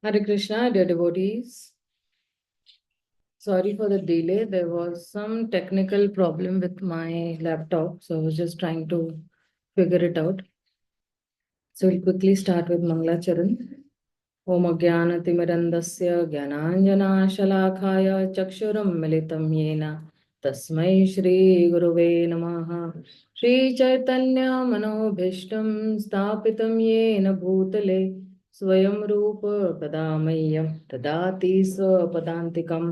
Hare Krishna, dear devotees. Sorry for the delay. There was some technical problem with my laptop, so I was just trying to figure it out. So we'll quickly start with Mangalacharan. Om Ajnanatimidandasya Jnananjanashalakaya Chakshuram Militam Yena Tasmai Shri Guruve Namaha. Shri Chaitanya Manobhishtam Stapitam Yena Bhutale Swayam Rupa Kadamayyam Tadati Swapadantikam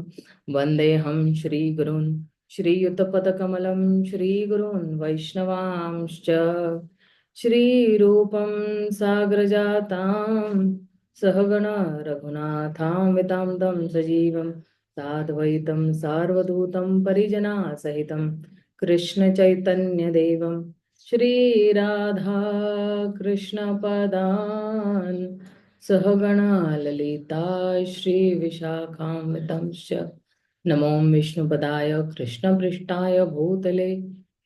Vandeham Shri Gurun Shri Yuttapadakamalam Shri Gurun Vaishnavamscha Shri Rupam Sagrajatam Sahagana Raghunathamvitam Dam Sajivam Sadvaitam Sarvadutam Parijana Sahitam Krishna Chaitanya Devam Shri Radha Krishna Padan Sahagana Lalita Shri Vishakhamvitamscha Namo Vishnu Padaya Krishna Prishtaya Bhutale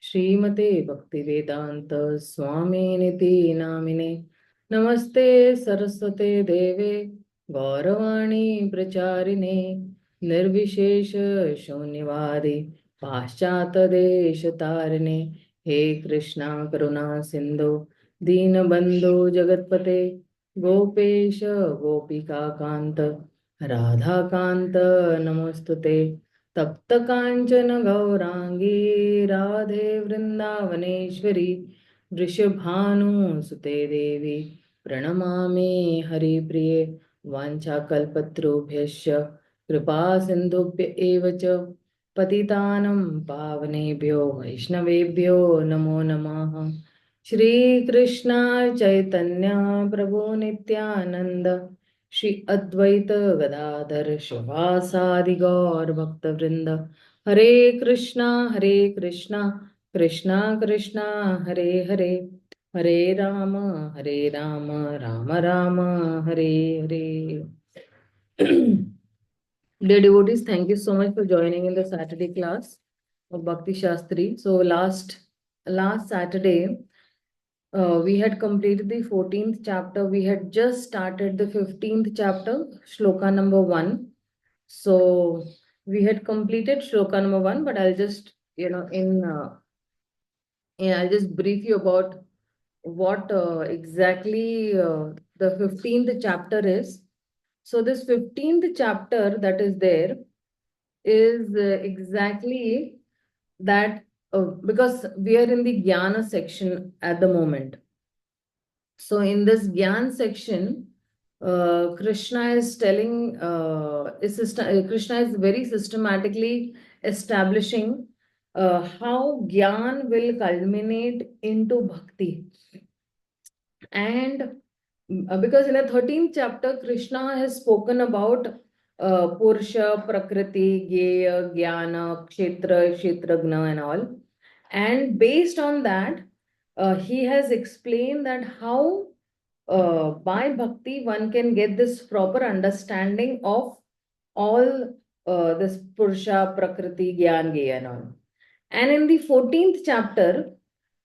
Srimate Bhaktivedanta Swami Niti Namine Namaste Saraswate Deve Gauravani Pracharine Nirvishesha Shunyavadi Paschata Deshatarine He Krishna Karuna Sindhu Deenabandhu Jagatpate Gopesha Gopika Kanta Radha Kanta Namostute तप्त कांचन गौरांगी राधे वृंदावनेश्वरी वृषभानुसुते देवी प्रणमामि हरिप्रिये वाञ्छाकल्पतरुभ्यश्च कृपा सिन्धुभ्य एव च पतितानं पावनेभ्यो वैष्णवेभ्यो नमो नमः श्रीकृष्ण चैतन्य प्रभु नित्यानंद श्री अद्वैत गदाधर शिवासादि गौर भक्त वृंद हरे Krishna Krishna Krishna Hare Hare Hare Ram Ram Ram Hare Hare. Dear devotees, thank you so much for joining in the Saturday class of Bhakti Shastri. So last Saturday, we had completed the 14th chapter. We had just started the 15th chapter, shloka number 1. So we had completed shloka number 1, but I'll just, I'll just brief you about what exactly the 15th chapter is. So this 15th chapter that is there is exactly that because we are in the Jnana section at the moment. So in this Gyan section, Krishna is telling, Krishna is very systematically establishing how Gyan will culminate into Bhakti. And because in the 13th chapter, Krishna has spoken about Purusha, Prakriti, Gyeya, Jnana, Kshetra, Kshetragna and all. And based on that, he has explained that how by bhakti one can get this proper understanding of all this Purusha, Prakriti, Gyan, Geya and all. And in the 14th chapter,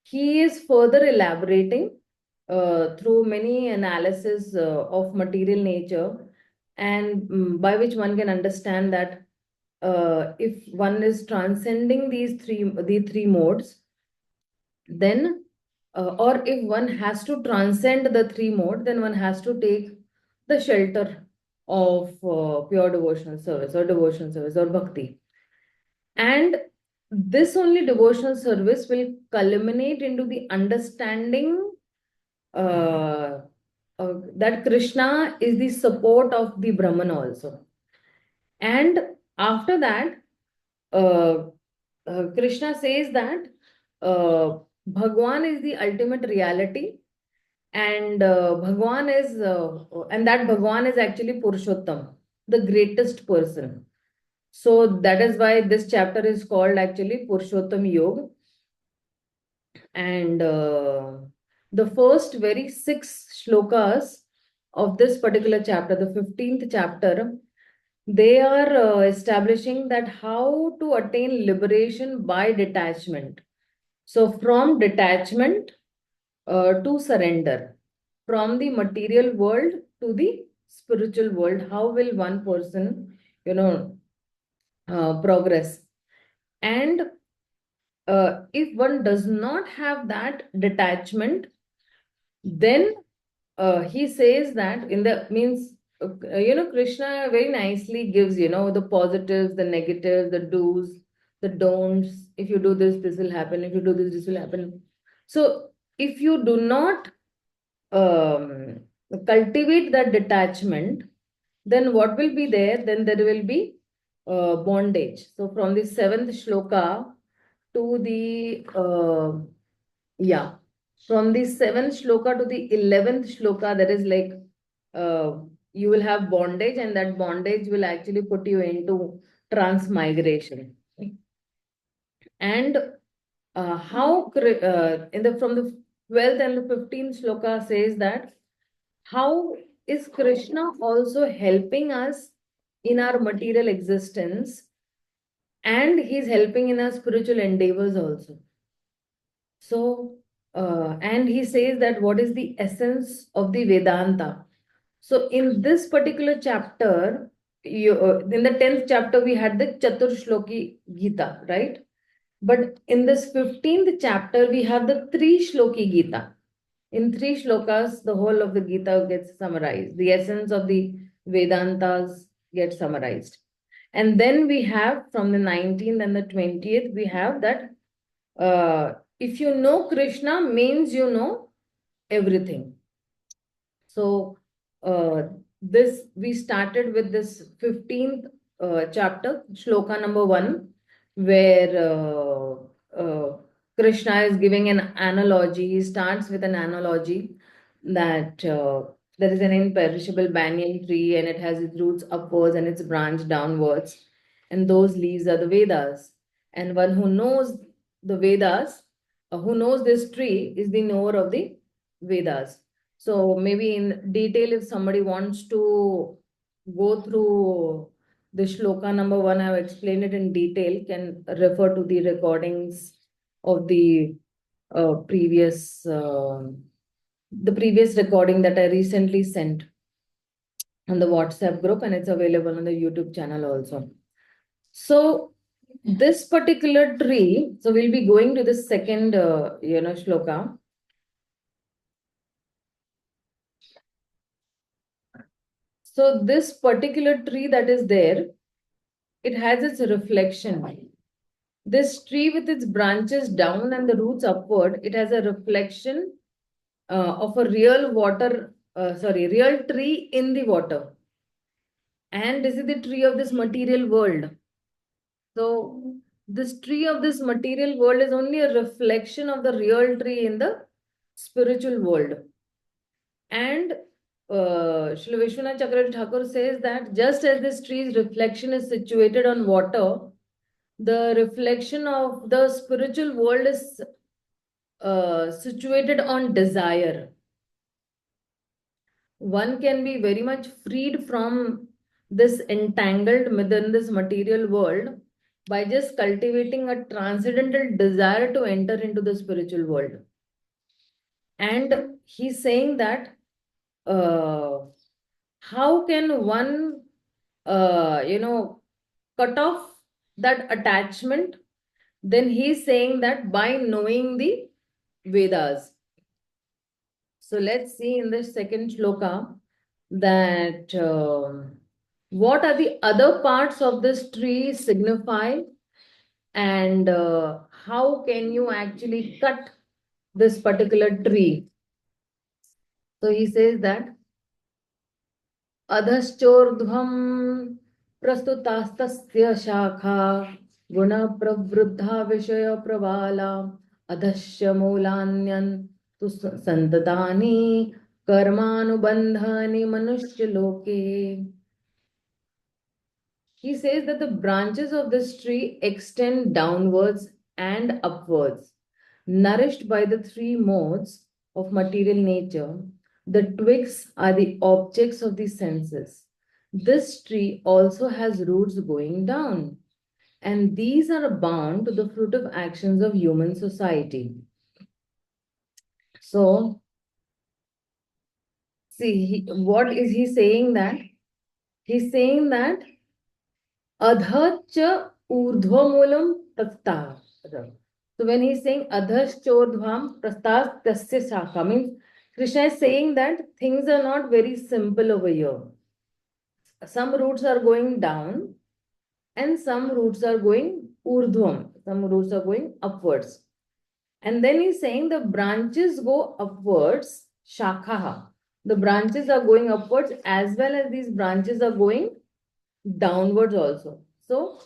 he is further elaborating through many analysis of material nature, and by which one can understand that if one is transcending the three modes, then or if one has to transcend the three mode, then one has to take the shelter of pure devotional service or bhakti. And this only devotional service will culminate into the understanding uh, that Krishna is the support of the Brahman also. And after that, uh, Krishna says that Bhagwan is the ultimate reality, and and that Bhagwan is actually Purushottam, the greatest person. So that is why this chapter is called actually Purushottam Yoga. And the first very 6 shlokas of this particular chapter, the 15th chapter, they are establishing that how to attain liberation by detachment. So from detachment to surrender, from the material world to the spiritual world, how will one person, progress? And if one does not have that detachment, then he says that in the means, Krishna very nicely gives, the positives, the negatives, the do's, the don'ts. If you do this, this will happen. If you do this, this will happen. So if you do not um, cultivate that detachment, then what will be there? Then there will be bondage. So from the seventh shloka to the yeah, from the seventh shloka to the 11th shloka, there is like you will have bondage, and that bondage will actually put you into transmigration. And in the from the 12th and the 15th shloka says that how is Krishna also helping us in our material existence, and he's helping in our spiritual endeavors also. So, and he says that what is the essence of the Vedanta. So, in this particular chapter, in the 10th chapter, we had the Chatur Shloki Gita, right? But in this 15th chapter, we have the 3 Shloki Gita. In 3 shlokas, the whole of the Gita gets summarized. The essence of the Vedantas gets summarized. And then we have from the 19th and the 20th, we have that if you know Krishna means you know everything. So this we started with this 15th chapter, shloka number 1, where Krishna is giving an analogy. He starts with an analogy that there is an imperishable banyan tree, and it has its roots upwards and its branch downwards, and those leaves are the Vedas. And one who knows the Vedas, who knows this tree, is the knower of the Vedas. So maybe in detail, if somebody wants to go through the shloka number 1, I've explained it in detail, can refer to the recordings of previous the previous recording that I recently sent on the WhatsApp group, and it's available on the YouTube channel also. So this particular tree, so we'll be going to the second shloka. So this particular tree that is there, it has its reflection. This tree with its branches down and the roots upward, it has a reflection of a real tree in the water. And this is the tree of this material world. So this tree of this material world is only a reflection of the real tree in the spiritual world. And Srila Vishwanath Chakravarti Thakur says that just as this tree's reflection is situated on water, the reflection of the spiritual world is situated on desire. One can be very much freed from this entangled within this material world by just cultivating a transcendental desire to enter into the spiritual world. And he's saying that how can one, cut off that attachment? Then he's saying that by knowing the Vedas. So let's see in the second shloka that what are the other parts of this tree signify, and how can you actually cut this particular tree. So he says that adhaschordhvam prastutastasya shakha guna pravruddha vishaya pravala adhasya moolanyan tu santadani karmanubandhani manushya loke. He says that the branches of this tree extend downwards and upwards, nourished by the 3 modes of material nature. The twigs are the objects of the senses. This tree also has roots going down, and these are bound to the fruitive actions of human society. So, See, what is he saying that? He's saying that adhacha urdhvamulam prastha. So when he's saying adhaschordhvam prastha tasya shakha, means Krishna is saying that things are not very simple over here. Some roots are going down and some roots are going urdhvam. Some roots are going upwards. And then he's saying the branches go upwards, shakha. The branches are going upwards as well as these branches are going downwards also. So,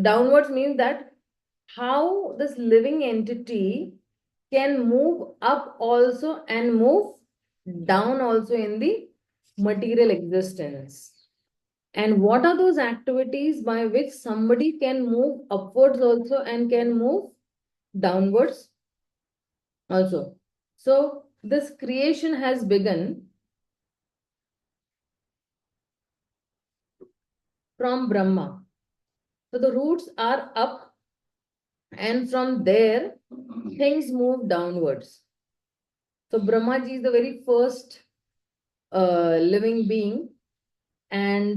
downwards means that how this living entity can move up also and move down also in the material existence. And what are those activities by which somebody can move upwards also and can move downwards also? So this creation has begun from Brahma. So the roots are up, and from there things move downwards. So Brahmaji is the very first living being, and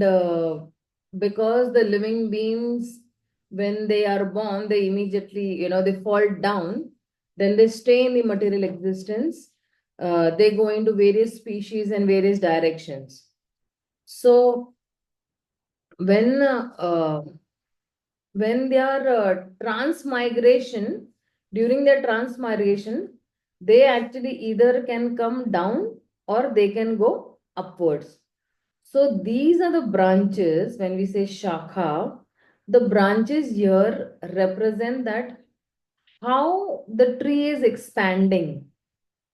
because the living beings, when they are born, they immediately, they fall down, then they stay in the material existence. They go into various species and various directions. So when their transmigration, during their transmigration, they actually either can come down or they can go upwards. So these are the branches. When we say shakha, the branches here represent that how the tree is expanding.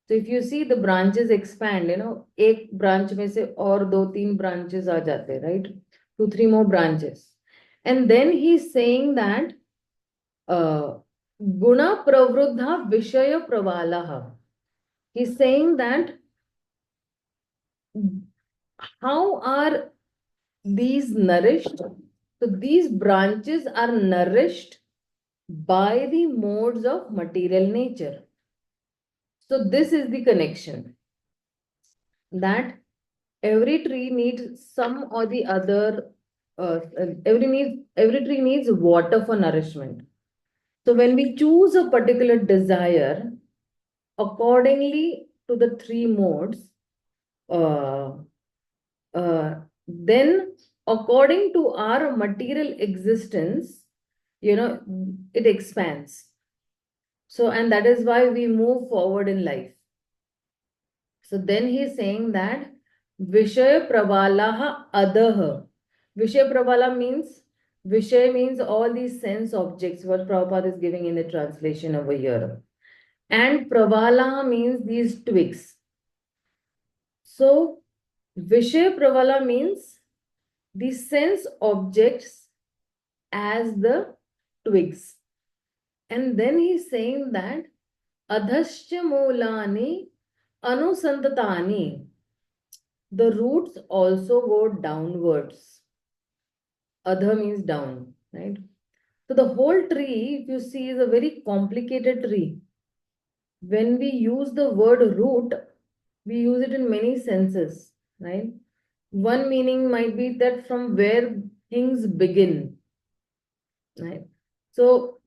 So if you see the branches expand, एक branch में से और दो तीन branches आ जाते हैं, right? 2-3 more branches. And then he's saying that guna pravruddha vishaya pravalaha. He's saying that how are these nourished? So these branches are nourished by the modes of material nature. So this is the connection, that every tree needs some or the other, every tree needs water for nourishment. So when we choose a particular desire, accordingly to the three modes, uh, then according to our material existence, it expands. So, and that is why we move forward in life. So then he's saying that Vishaya Pravalaha Adaha. Vishaya Pravala means, Vishaya means all these sense objects, what Prabhupada is giving in the translation over here. And Pravala means these twigs. So Vishaya Pravala means the sense objects as the twigs. And then he's saying that Adhasya Mulani Anusantatani. The roots also go downwards. Adha means down, right? So the whole tree, if you see, is a very complicated tree. When we use the word root, we use it in many senses, right? One meaning might be that from where things begin, right? So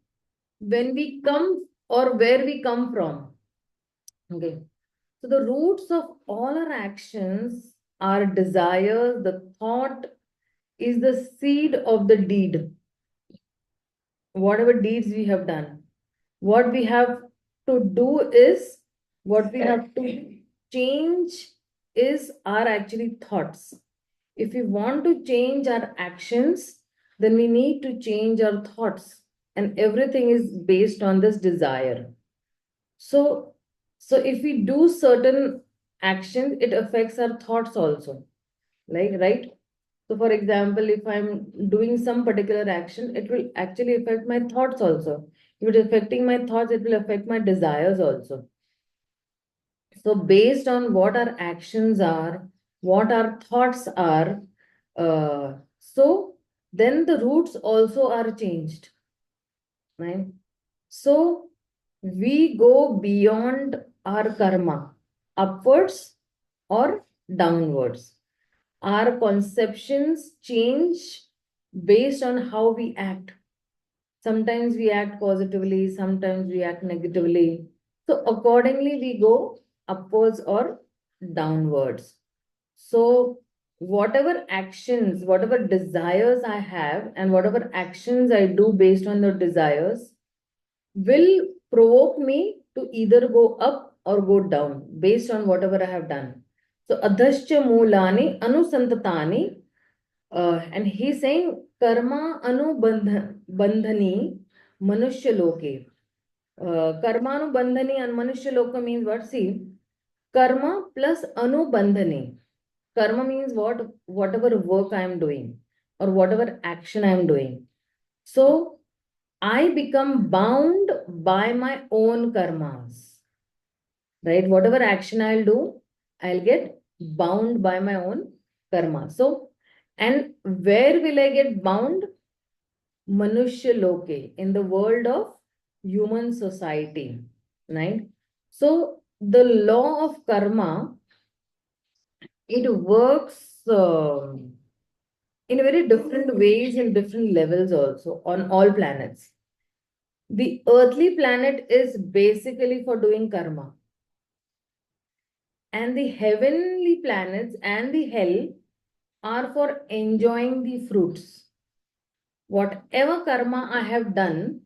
when we come or where we come from, okay. So the roots of all our actions, our desires, the thought is the seed of the deed. Whatever deeds we have done, what we have to do is, what we have to change is our actually thoughts. If we want to change our actions, then we need to change our thoughts, and everything is based on this desire. So if we do certain actions, it affects our thoughts also, like, right? So for example, if I'm doing some particular action, it will actually affect my thoughts also. If it is affecting my thoughts, it will affect my desires also. So based on what our actions are, what our thoughts are, so then the roots also are changed, right? So we go beyond our karma. upwards or downwards. Our conceptions change based on how we act. Sometimes we act positively, sometimes we act negatively. So accordingly, we go upwards or downwards. So whatever actions, whatever desires I have, and whatever actions I do based on the desires will provoke me to either go up or go down based on whatever I have done. So adhascha mulani anusantatani, and he's saying karma anubandhani manushya loke. Karma anubandhani and manushya loka means what? See, karma plus anubandhani. Karma means what? Whatever work I am doing or whatever action I am doing. So I become bound by my own karmas, right? Whatever action I'll do, I'll get bound by my own karma. So, and where will I get bound? Manushya loke, in the world of human society, right? So, the law of karma, it works in very different ways in different levels also on all planets. The earthly planet is basically for doing karma. And the heavenly planets and the hell are for enjoying the fruits. Whatever karma I have done,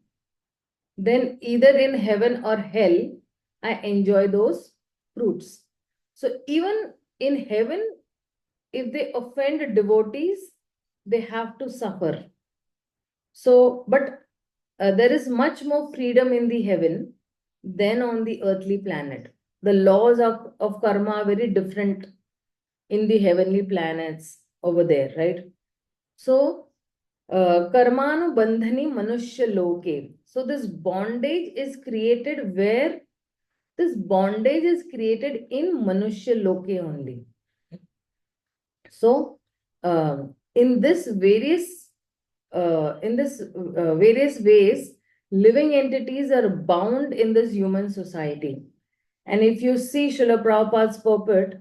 then either in heaven or hell, I enjoy those fruits. So even in heaven, if they offend devotees, they have to suffer. So, but there is much more freedom in the heaven than on the earthly planet. The laws of karma are very different in the heavenly planets over there, right? So, karmanu bandhani manushya loke. So, this bondage is created where? This bondage is created in manushya loke only. So, in this various ways, living entities are bound in this human society. And if you see Srila Prabhupada's purport,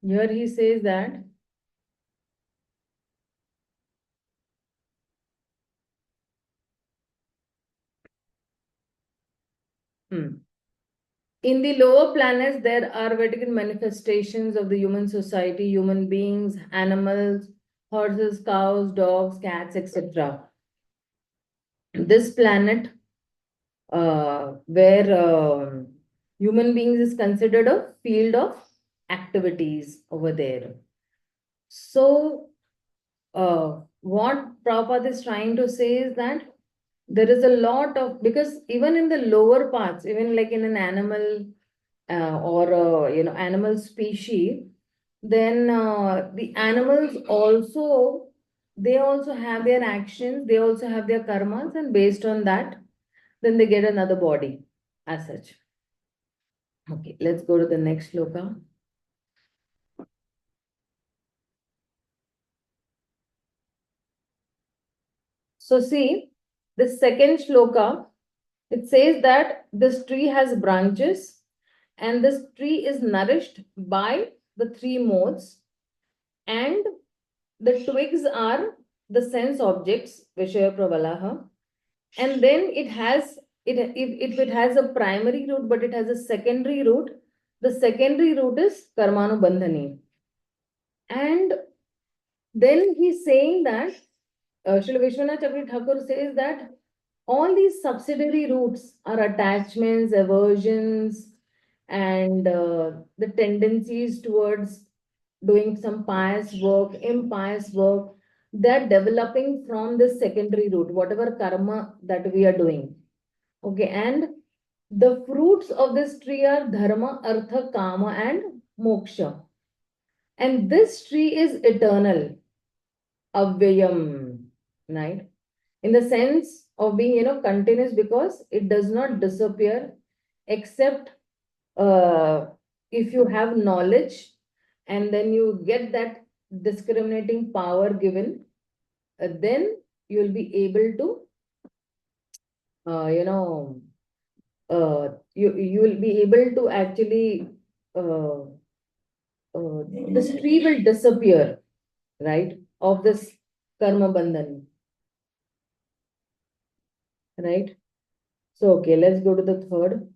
here he says that in the lower planets, there are vertical manifestations of the human society, human beings, animals, horses, cows, dogs, cats, etc. This planet, where human beings is considered a field of activities over there. So, what Prabhupada is trying to say is that there is a lot of, because even in the lower parts, even like in an animal or animal species, then the animals also, they also have their actions, they also have their karmas, and based on that, then they get another body as such. Okay, let's go to the next shloka. So see, the second shloka, it says that this tree has branches and this tree is nourished by the three modes, and the twigs are the sense objects, Vishaya Pravalaha, and then it has, if it has a primary root, but it has a secondary root, the secondary root is Karmanu Bandhani. And then he's saying that, Srila Vishwanath Chakravarti Thakur says that all these subsidiary roots are attachments, aversions, and the tendencies towards doing some pious work, impious work, they're developing from this secondary root, whatever karma that we are doing. Okay, and the fruits of this tree are dharma, artha, kama, and moksha. And this tree is eternal, avyayam, right? In the sense of being, continuous, because it does not disappear except if you have knowledge and then you get that discriminating power given, then you'll be able to, you know, you will be able to actually, uh, this tree will disappear, right, of this karma bandhan, right? So, okay, let's go to the third.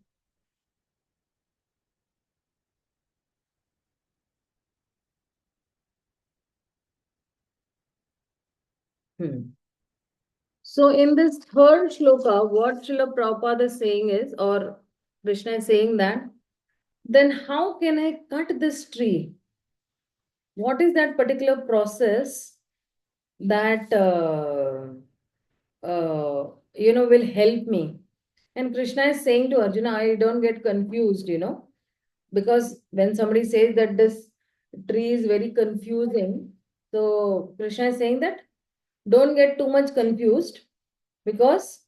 So, in this third shloka, what Srila Prabhupada is saying is, or Krishna is saying that, then how can I cut this tree? What is that particular process that, will help me? And Krishna is saying to Arjuna, I don't get confused, because when somebody says that this tree is very confusing, so Krishna is saying that don't get too much confused, because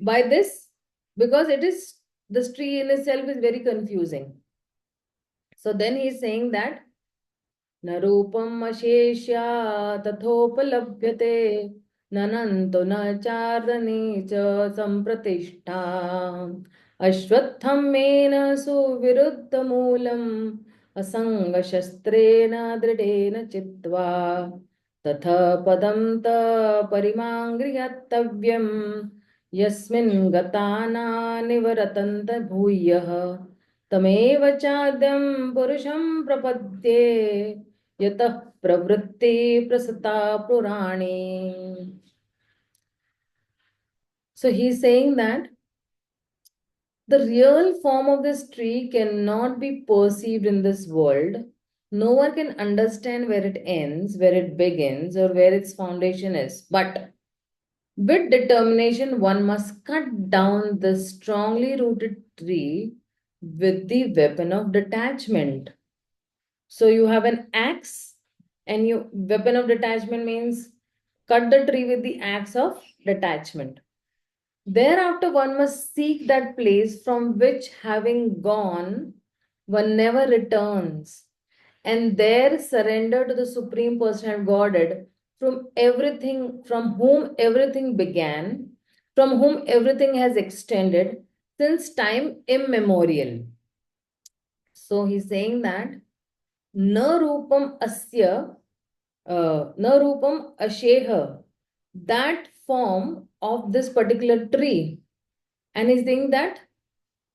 by this, because it is, this tree in itself is very confusing. So then he is saying that न रूपम अशेष्या तथोपलभ्यते ननन्तो न चार्दने च संप्रतिष्ठा अश्वत्थमेन सुविरुद्धमूलम् असङ्गशस्त्रेण दृढेन चित्वा तथा पदं त परिमाङ्घ्रियत्तव्यम् यस्मिन् गता न निवर्तन्त भूयः तमेव चाद्यं पुरुषं प्रपद्ये यतः प्रवृत्ति प्रसृता पुराणे. So he's saying that the real form of this tree cannot be perceived in this world. No one can understand where it ends, where it begins, or where its foundation is. But with determination, one must cut down this strongly rooted tree with the weapon of detachment. So you have an axe, and you weapon of detachment means cut the tree with the axe of detachment. Thereafter, one must seek that place from which, having gone, one never returns, and there surrender to the Supreme Personality of Godhead, from whom everything began, from whom everything has extended since time immemorial. So he's saying that न रूपम अस्य न रूपम asheha, that form of this particular tree, and he's saying that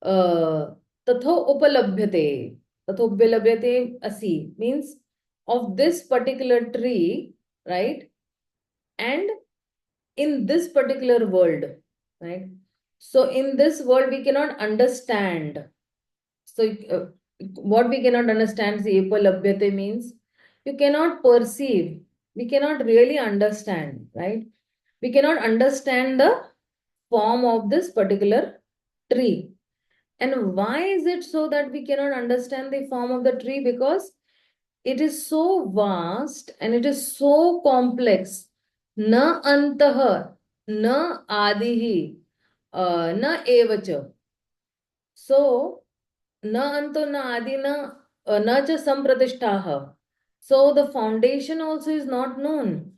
tatho upalabhyate, tatho upalabhyate asi means of this particular tree, right? And in this particular world, right? So in this world we cannot understand. So what we cannot understand, see, upalabhyate means you cannot perceive, we cannot really understand, right? We cannot understand the form of this particular tree. And why is it so that we cannot understand the form of the tree? Because it is so vast and it is so complex. Na antah, na adihi, na evacha. So, na anto na adi na cha sampratishtaha. So the foundation also is not known.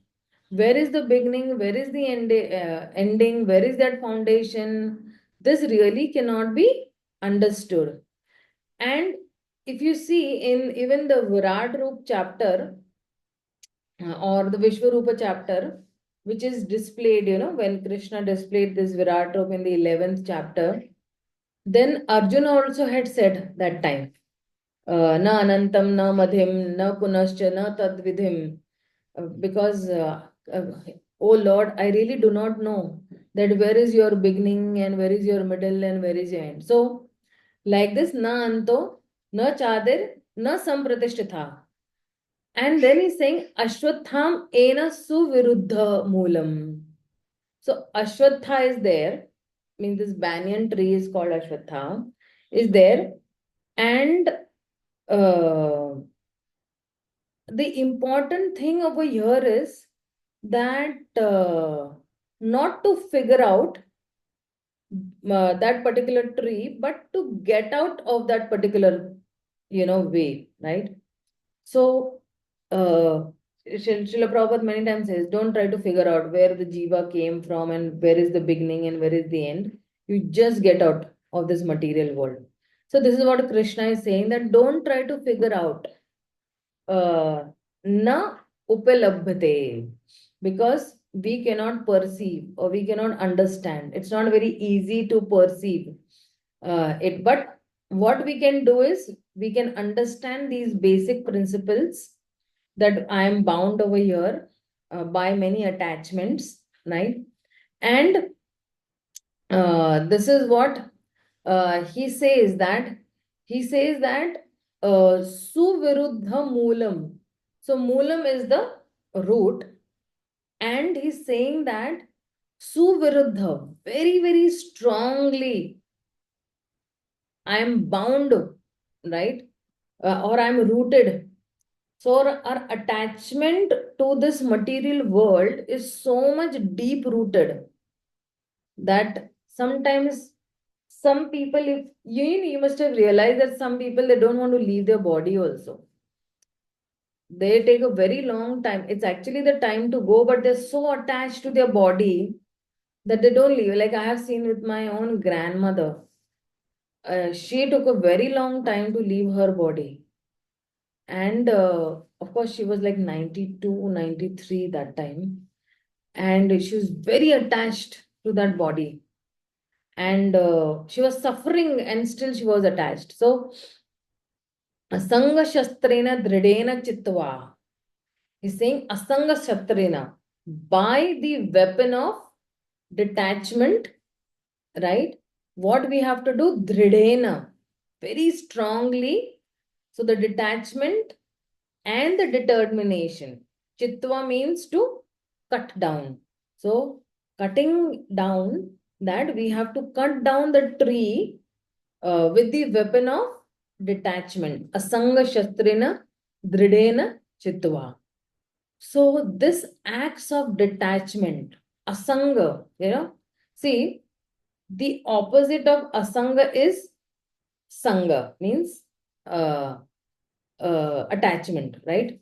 Where is the beginning? Where is the ending? Where is that foundation? This really cannot be understood. And if you see in even the Virat Roop chapter or the Vishwarupa chapter, which is displayed, when Krishna displayed this Virat Roop in the 11th chapter, then Arjuna also had said that time, na anantam, na madhim, na punascha, na tadvidhim, because, oh Lord, I really do not know that where is your beginning and where is your middle and where is your end. So, like this, na anto, na chadir, na sampratishtha. And then he's saying, Ashwatham ena suviruddha moolam. So, Ashwatha is there, means this banyan tree is called Ashwatha, is there. And the important thing over here is that not to figure out that particular tree, but to get out of that particular, way, right? So, Srila Prabhupada many times says, don't try to figure out where the jiva came from and where is the beginning and where is the end. You just get out of this material world. So this is what Krishna is saying, that don't try to figure out na upalabhate, because we cannot perceive or we cannot understand. It's not very easy to perceive it. But what we can do is we can understand these basic principles, that I am bound over here by many attachments, right? And this is what he says that suviruddha moolam. So moolam is the root, and he's saying that suviruddha, very, very strongly, I am bound, right? Or I am rooted. So our attachment to this material world is so much deep rooted that sometimes some people, if you must have realized that some people, they don't want to leave their body also. They take a very long time. It's actually the time to go, but they're so attached to their body that they don't leave. Like I have seen with my own grandmother. She took a very long time to leave her body. And of course, she was like 92, 93 that time. And she was very attached to that body. And she was suffering and still she was attached. So, asanga shastrena dridena chitva. He's saying asanga shastrena, by the weapon of detachment, right? What we have to do, dridena, very strongly. So the detachment and the determination. Chitva means to cut down. So cutting down, that we have to cut down the tree with the weapon of detachment. Asanga shastrena dridena chitva. So this acts of detachment, asanga, see, the opposite of asanga is sanga, means uh, attachment, right?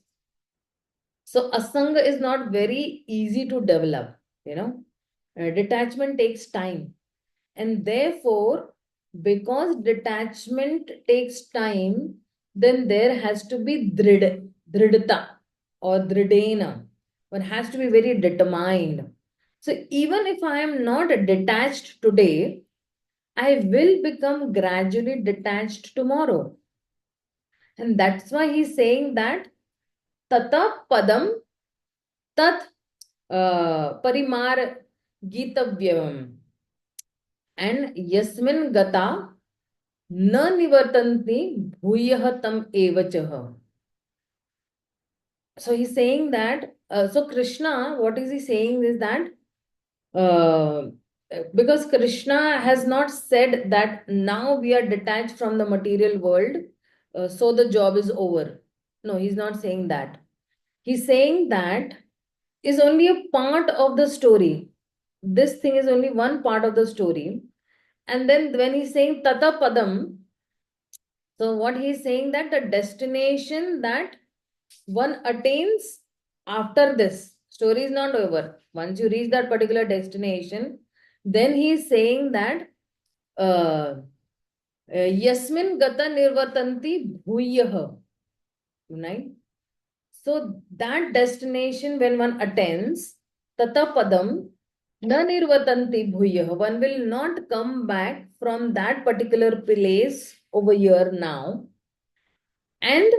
So asanga is not very easy to develop, detachment takes time. And therefore, because detachment takes time, then there has to be dridata or dridena. One has to be very determined. So even if I am not detached today, I will become gradually detached tomorrow. And that's why he's saying that tata padam tat parimar gitavyam, and yasmin gata na nivartanti bhuyah tam evachah. So he's saying that, so Krishna, what is he saying is that, uh, because Krishna has not said that now we are detached from the material world, so the job is over. No, he's not saying that. He's saying that is only a part of the story. This thing is only one part of the story. And then when he's saying Tata Padam, so what he's saying, that the destination that one attains after this story is not over. Once you reach that particular destination, then he's saying that uh, Yasmin Gata Nirvatanti Bhuyah. Right? So that destination, when one attains, Tata Padam Na Nirvatanti Bhuyah, one will not come back from that particular place over here now. And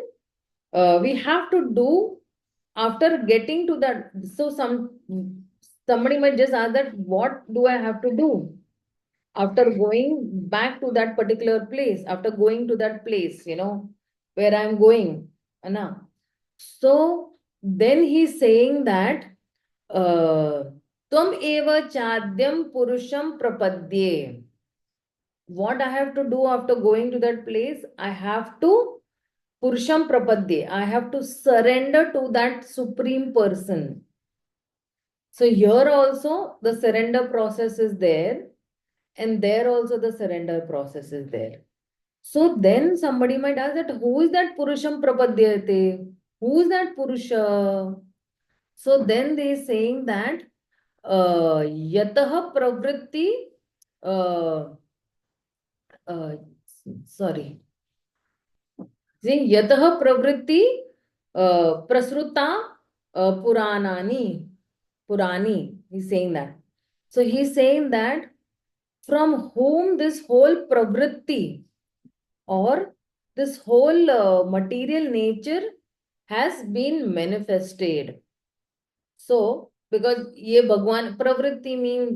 we have to do, after getting to that, so somebody might just ask that, what do I have to do after going back to that particular place, after going to that place, where I'm going, Anna. So then he's saying that Tvam eva chadyam purusham prapadye. What I have to do after going to that place, I have to purusham prapadye. I have to surrender to that supreme person. So here also the surrender process is there, and there also the surrender process is there. So then somebody might ask that, who is that purusham prapadyate? Who is that purusha? So then they saying that yatah pravritti, uh, uh, sorry, saying yatah pravritti prasruta purani. He's saying that. So he's saying that from whom this whole pravritti or this whole material nature has been manifested. So, because ye Bhagwan pravritti means,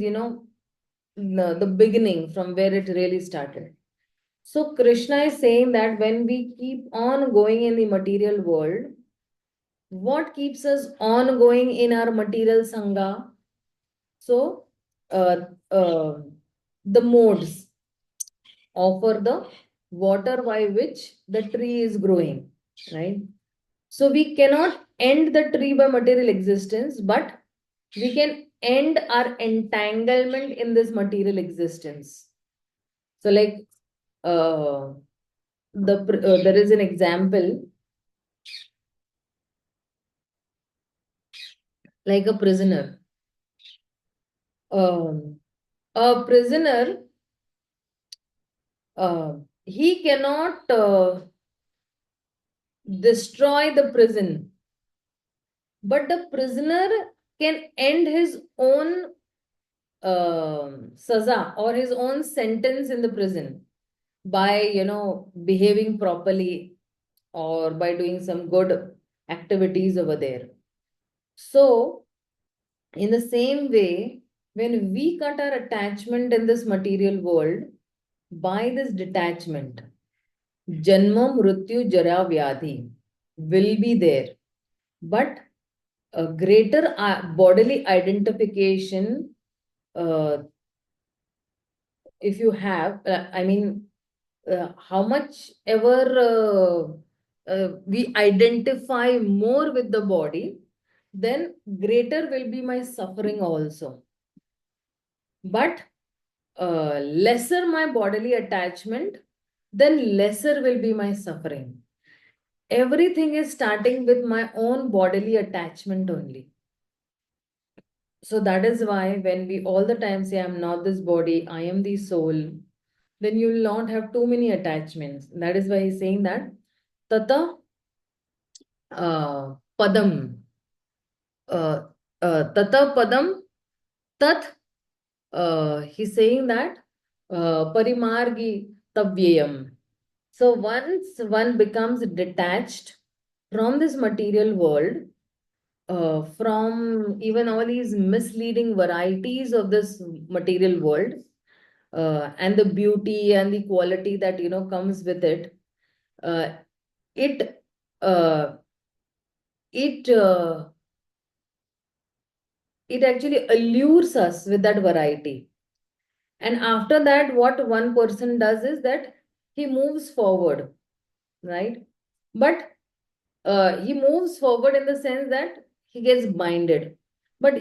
the beginning from where it really started. So, Krishna is saying that when we keep on going in the material world, what keeps us on going in our material sangha? So, uh, uh, the modes offer the water by which the tree is growing, right? So we cannot end the tree by material existence, but we can end our entanglement in this material existence. So, like, uh, there is an example, like a prisoner. Um, a prisoner, he cannot destroy the prison, but the prisoner can end his own saza or his own sentence in the prison by behaving properly or by doing some good activities over there. So in the same way, when we cut our attachment in this material world by this detachment, janma mrityu jara vyadhi will be there, but a greater bodily identification, uh, if you have, I mean, how much ever we identify more with the body, then greater will be my suffering also. But lesser my bodily attachment, then lesser will be my suffering. Everything is starting with my own bodily attachment only. So that is why when we all the time say, I'm not this body, I am the soul, then you will not have too many attachments. That is why he's saying that Tata padam, uh, Tata padam tat, he's saying that parimargi tavyayam. So once one becomes detached from this material world, from even all these misleading varieties of this material world, and the beauty and the quality that comes with it, uh, it uh, it it actually allures us with that variety. And after that, what one person does is that he moves forward, right? But he moves forward in the sense that he gets binded. But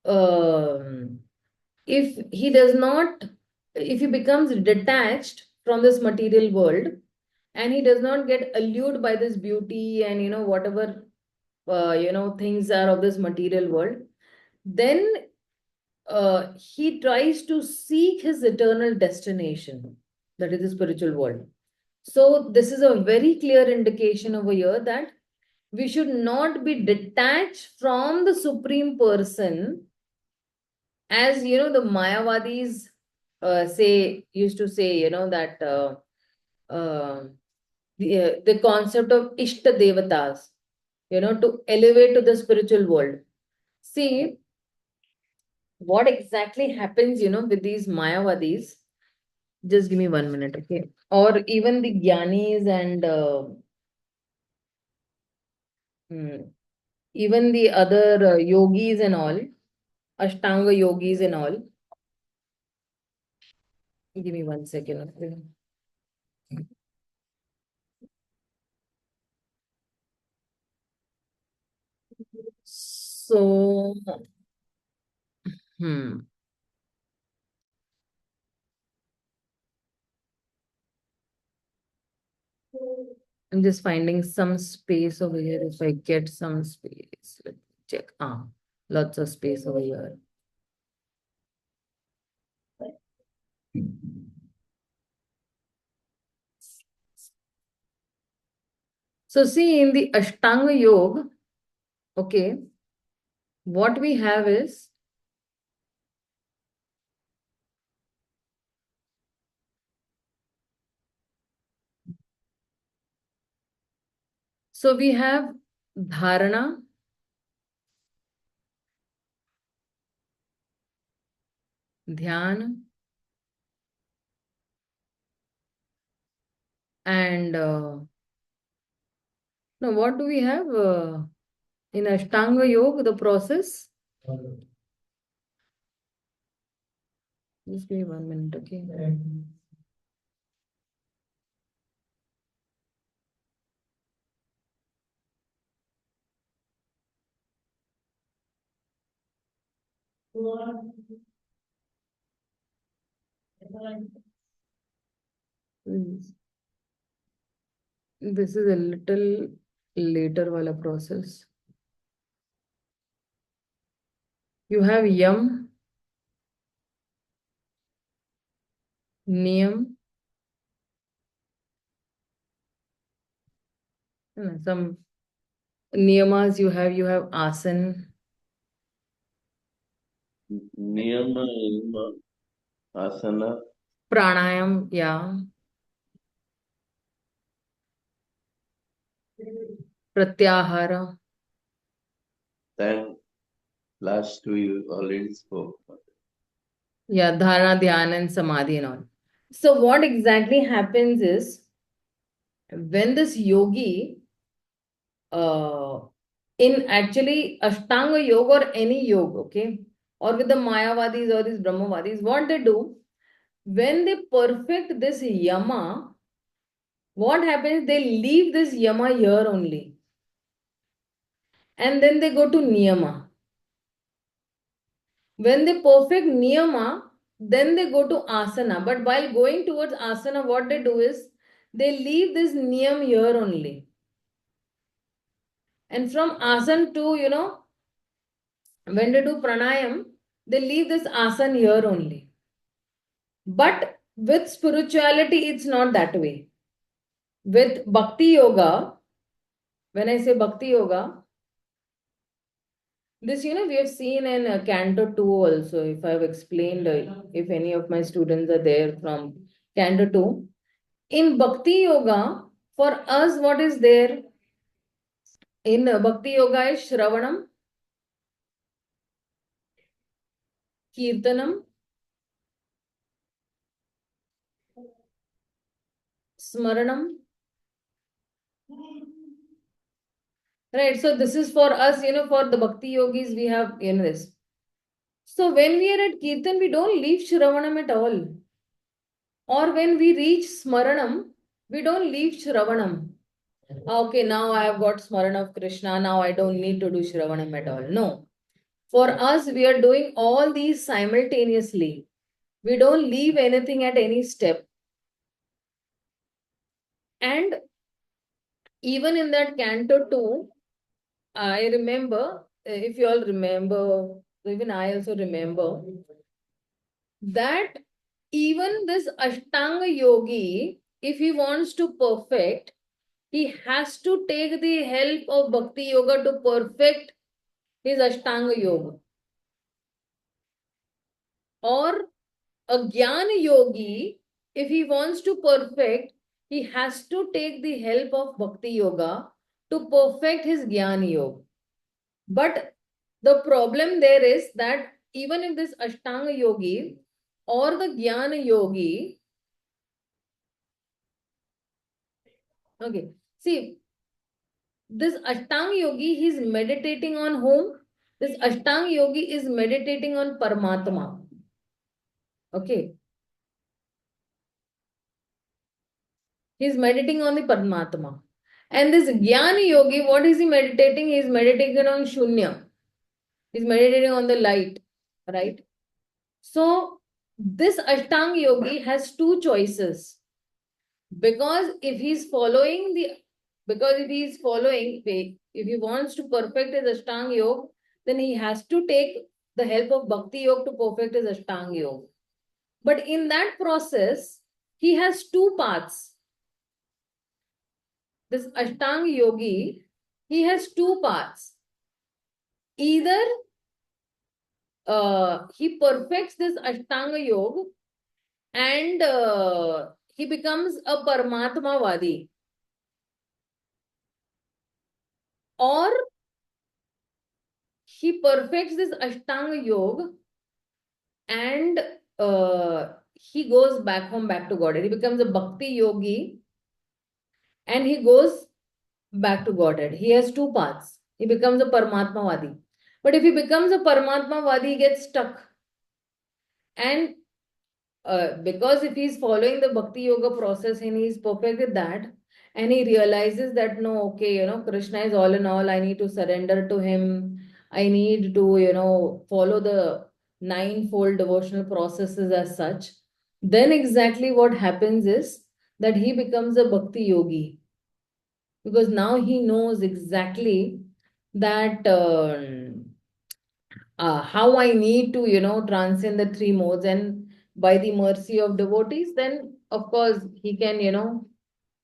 um, if he does not, if he becomes detached from this material world and he does not get allured by this beauty and whatever things are of this material world, then he tries to seek his eternal destination, that is the spiritual world. So this is a very clear indication over here that we should not be detached from the supreme person, as the Mayavadis used to say, that the concept of Ishta Devatas, to elevate to the spiritual world. See, what exactly happens, with these Mayavadis? Just give me 1 minute, okay? Or even the Gyanis and hmm, even the other yogis and all, Ashtanga yogis and all. Give me 1 second. Okay? So, hmm. I'm just finding some space over here. If I get some space, let me check. Lots of space over here. So see, in the Ashtanga Yoga, okay, what we have is so we have dharana, dhyan, and no, what do we have in Ashtanga Yoga? The process. Just give me 1 minute, okay? Please. This is a little later wala process. You have yam, niyam, some niyamas you have asan, Niyama, asana, pranayam, yeah, pratyahara, then last two you already spoke. yeah, dharana, dhyan, and samadhi and all. So what exactly happens is when this yogi uh, in actually Ashtanga yoga or any yoga, okay, or with the Mayavadis or these Brahmavadis, what they do when they perfect this yama, what happens? They leave this yama here only, and then they go to niyama. When they perfect niyama, then they go to asana. But while going towards asana, what they do is they leave this niyam here only. And from asana to, when they do pranayam, they leave this asana here only. But with spirituality, it's not that way. With bhakti yoga, when I say bhakti yoga, this, we have seen in Canto 2 also. If I've explained, if any of my students are there from Canto 2, in Bhakti Yoga, for us, what is there? In Bhakti Yoga is Shravanam, Kirtanam, Smaranam. Right. So this is for us, for the Bhakti Yogis, we have, this. So when we are at Kirtan, we don't leave Shravanam at all. Or when we reach Smaranam, we don't leave Shravanam. Okay, now I have got Smaran of Krishna. Now I don't need to do Shravanam at all. No. For us, we are doing all these simultaneously. We don't leave anything at any step. And even in that Canto 2, I remember, if you all remember, even I also remember, that even this Ashtanga yogi, if he wants to perfect, he has to take the help of Bhakti Yoga to perfect his Ashtanga Yoga. Or a Jnana Yogi, if he wants to perfect, he has to take the help of Bhakti Yoga to perfect his Jnana Yoga. But the problem there is that even if this Ashtanga Yogi or the Jnana Yogi, okay, see, this Ashtanga Yogi, he's meditating on whom? This Ashtanga Yogi is meditating on Paramatma. Okay. He's meditating on the Paramatma. And this Jnana Yogi, what is he meditating? He is meditating on Shunya. He's meditating on the light. Right? So, this Ashtanga Yogi has two choices. Because if he's following the Because if he is following, if he wants to perfect his Ashtanga Yoga, then he has to take the help of Bhakti Yoga to perfect his Ashtanga Yoga. But in that process, he has two paths. This Ashtanga Yogi, he has two paths. Either he perfects this Ashtanga Yoga and he becomes a Paramatma Vadi, or he perfects this Ashtanga Yoga and he goes back home, back to Godhead. He becomes a Bhakti Yogi and he goes back to Godhead. He has two paths. He becomes a Paramatma Vadi. But if he becomes a Paramatma Vadi, he gets stuck. And because if he's following the Bhakti Yoga process and he's perfect with that, and he realizes that no, okay, Krishna is all in all, I need to surrender to him. I need to, follow the ninefold devotional processes as such. Then exactly what happens is that he becomes a Bhakti Yogi, because now he knows exactly that how I need to, transcend the three modes, and by the mercy of devotees, then of course he can,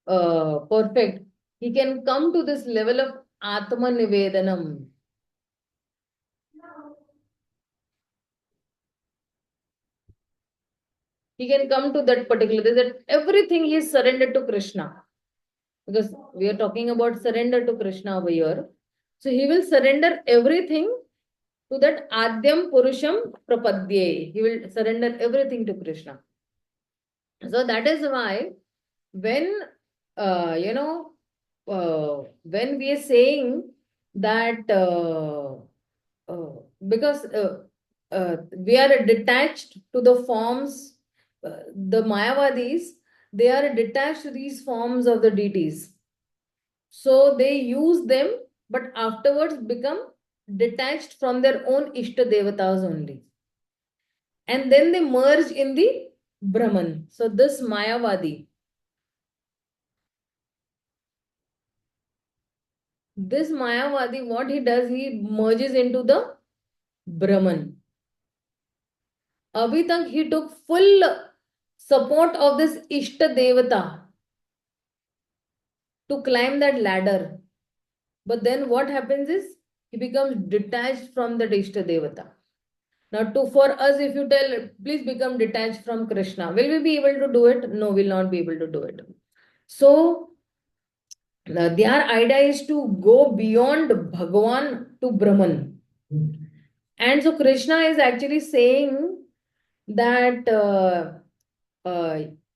perfect. He can come to this level of Atma Nivedanam. He can come to that particular, that everything he is surrendered to Krishna. Because we are talking about surrender to Krishna over here. So he will surrender everything to that Adyam Purusham Prapadye. He will surrender everything to Krishna. So that is why when when we are saying that because we are detached to the forms, the Mayavadis, they are detached to these forms of the deities. So they use them, but afterwards become detached from their own Ishta Devatas only. And then they merge in the Brahman. So this Mayavadi, this Mayavadi, what he does, he merges into the Brahman. Abhi tak he took full support of this Ishta Devata to climb that ladder. But then what happens is he becomes detached from that Ishta Devata. Now, for us, if you tell, please become detached from Krishna, will we be able to do it? No, we'll not be able to do it. So, their idea is to go beyond Bhagavan to Brahman. And so, Krishna is actually saying that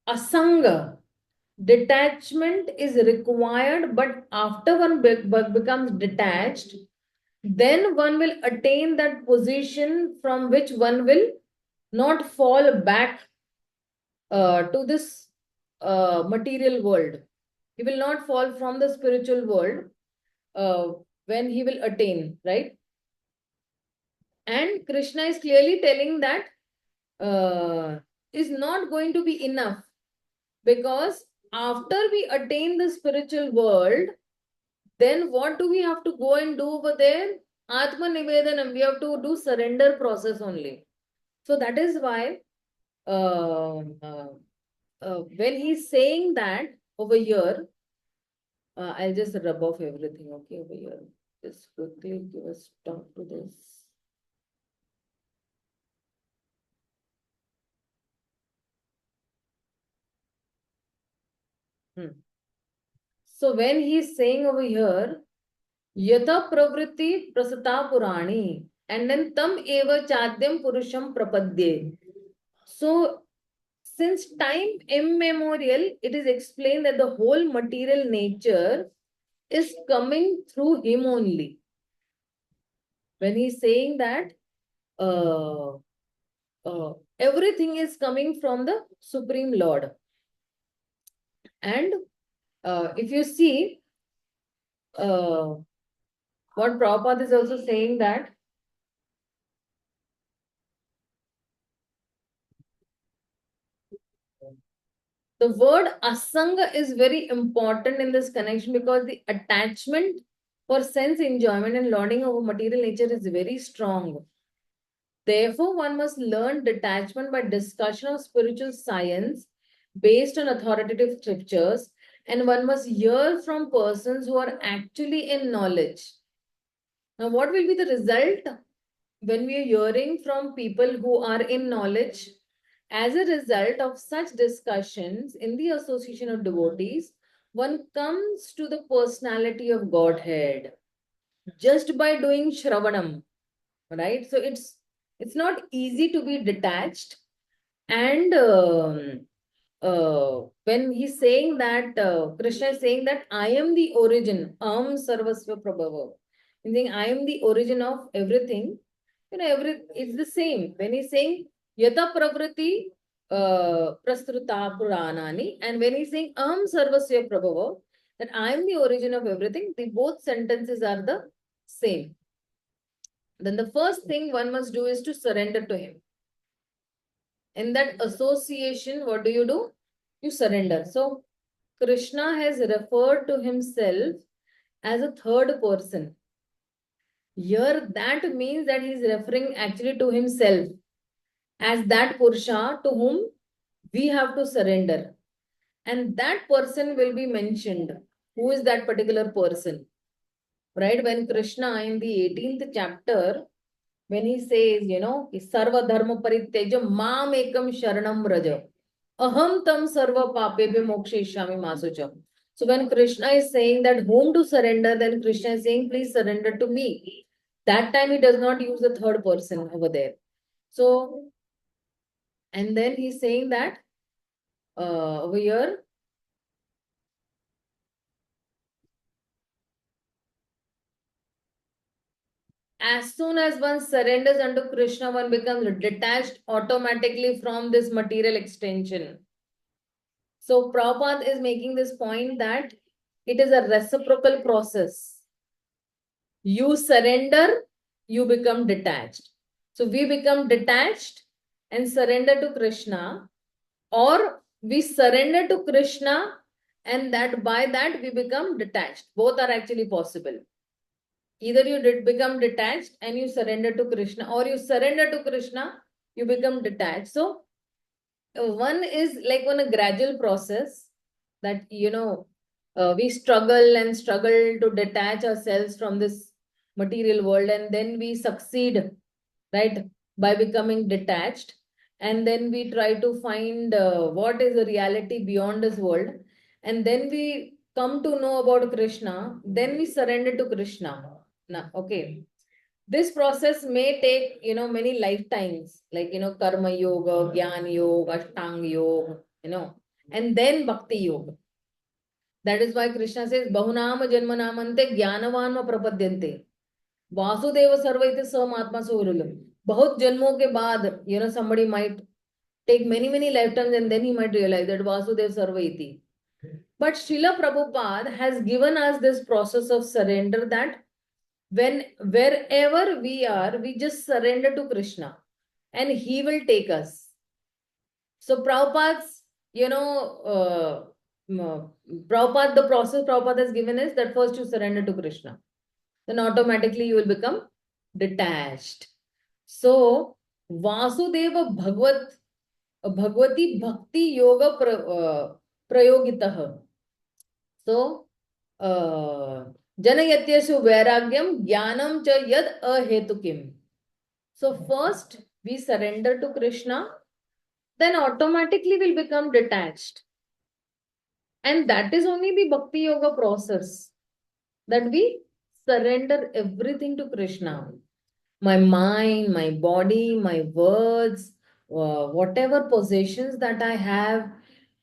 asanga, detachment is required, but after one becomes detached, then one will attain that position from which one will not fall back to this material world. He will not fall from the spiritual world when he will attain, right? And Krishna is clearly telling that is not going to be enough, because after we attain the spiritual world, then what do we have to go and do over there? Atma Nivedanam. We have to do surrender process only. So that is why when he's saying that over here, I'll just rub off everything, okay, over here. Just quickly give a stop to this. So when he's saying over here, Yata pravritti prasata purani, and then tam eva chadyam purusham prapadye. So since time immemorial, it is explained that the whole material nature is coming through him only. When he's saying that uh, everything is coming from the Supreme Lord. And if you see, what Prabhupada is also saying that The word asanga is very important in this connection because the attachment for sense enjoyment and learning of material nature is very strong. Therefore, one must learn detachment by discussion of spiritual science based on authoritative scriptures, and one must hear from persons who are actually in knowledge. Now, what will be the result when we are hearing from people who are in knowledge? As a result of such discussions in the association of devotees, one comes to the personality of Godhead just by doing Shravanam, right? So it's not easy to be detached. And when he's saying that, Krishna is saying that I am the origin, Sarvasva Prabhava. He's saying I am the origin of everything. It's the same. When he's saying Yata Pravriti Prastruta Puranani, and when he's saying Sarvasva Prabhava, that I am the origin of everything, the both sentences are the same. Then the first thing one must do is to surrender to him. In that association, what do? You surrender. So Krishna has referred to himself as a third person. Here, that means that he is referring actually to himself as that Purusha to whom we have to surrender. And that person will be mentioned. Who is that particular person? Right? When Krishna in the 18th chapter, when he says, Sarva Dharma Parityaja Mam Ekam Sharanam Raja. Aham tam sarva papebhyo mokshayishami masucha. So when Krishna is saying that whom to surrender, then Krishna is saying, please surrender to me. That time he does not use the third person over there. So, and then he's saying that over here, as soon as one surrenders unto Krishna, one becomes detached automatically from this material extension. So Prabhupada is making this point that it is a reciprocal process. You surrender, you become detached. So we become detached and surrender to Krishna, or we surrender to Krishna and that by that we become detached. Both are actually possible. Either you did become detached and you surrender to Krishna, or you surrender to Krishna, you become detached. So one is like on a gradual process that we struggle and struggle to detach ourselves from this material world, and then we succeed, right, by becoming detached, and then we try to find what is the reality beyond this world, and then we come to know about Krishna, then we surrender to Krishna. Now, okay, this process may take many lifetimes, like karma yoga, gyan yoga, ashtang yoga, and then bhakti yoga. That is why Krishna says bahunam janmanamante jnanavanma prapadyante vasudeva sarva iti samatma surulam. Bahut janmo ke baad, somebody might take many lifetimes and then he might realize that Vasudev sarva iti. But Srila Prabhupada has given us this process of surrender, that when wherever we are, we just surrender to Krishna and he will take us. So Prabhupada's, Prabhupada, the process Prabhupada has given is that first you surrender to Krishna, then automatically you will become detached. So Vasudeva Bhagavati Bhakti Yoga Prayogitah. So Janayatyashu Vairagyam Jnanam cha yad ahetukim. So first we surrender to Krishna, then automatically we'll become detached. And that is only the Bhakti Yoga process, that we surrender everything to Krishna. My mind, my body, my words, whatever possessions that I have,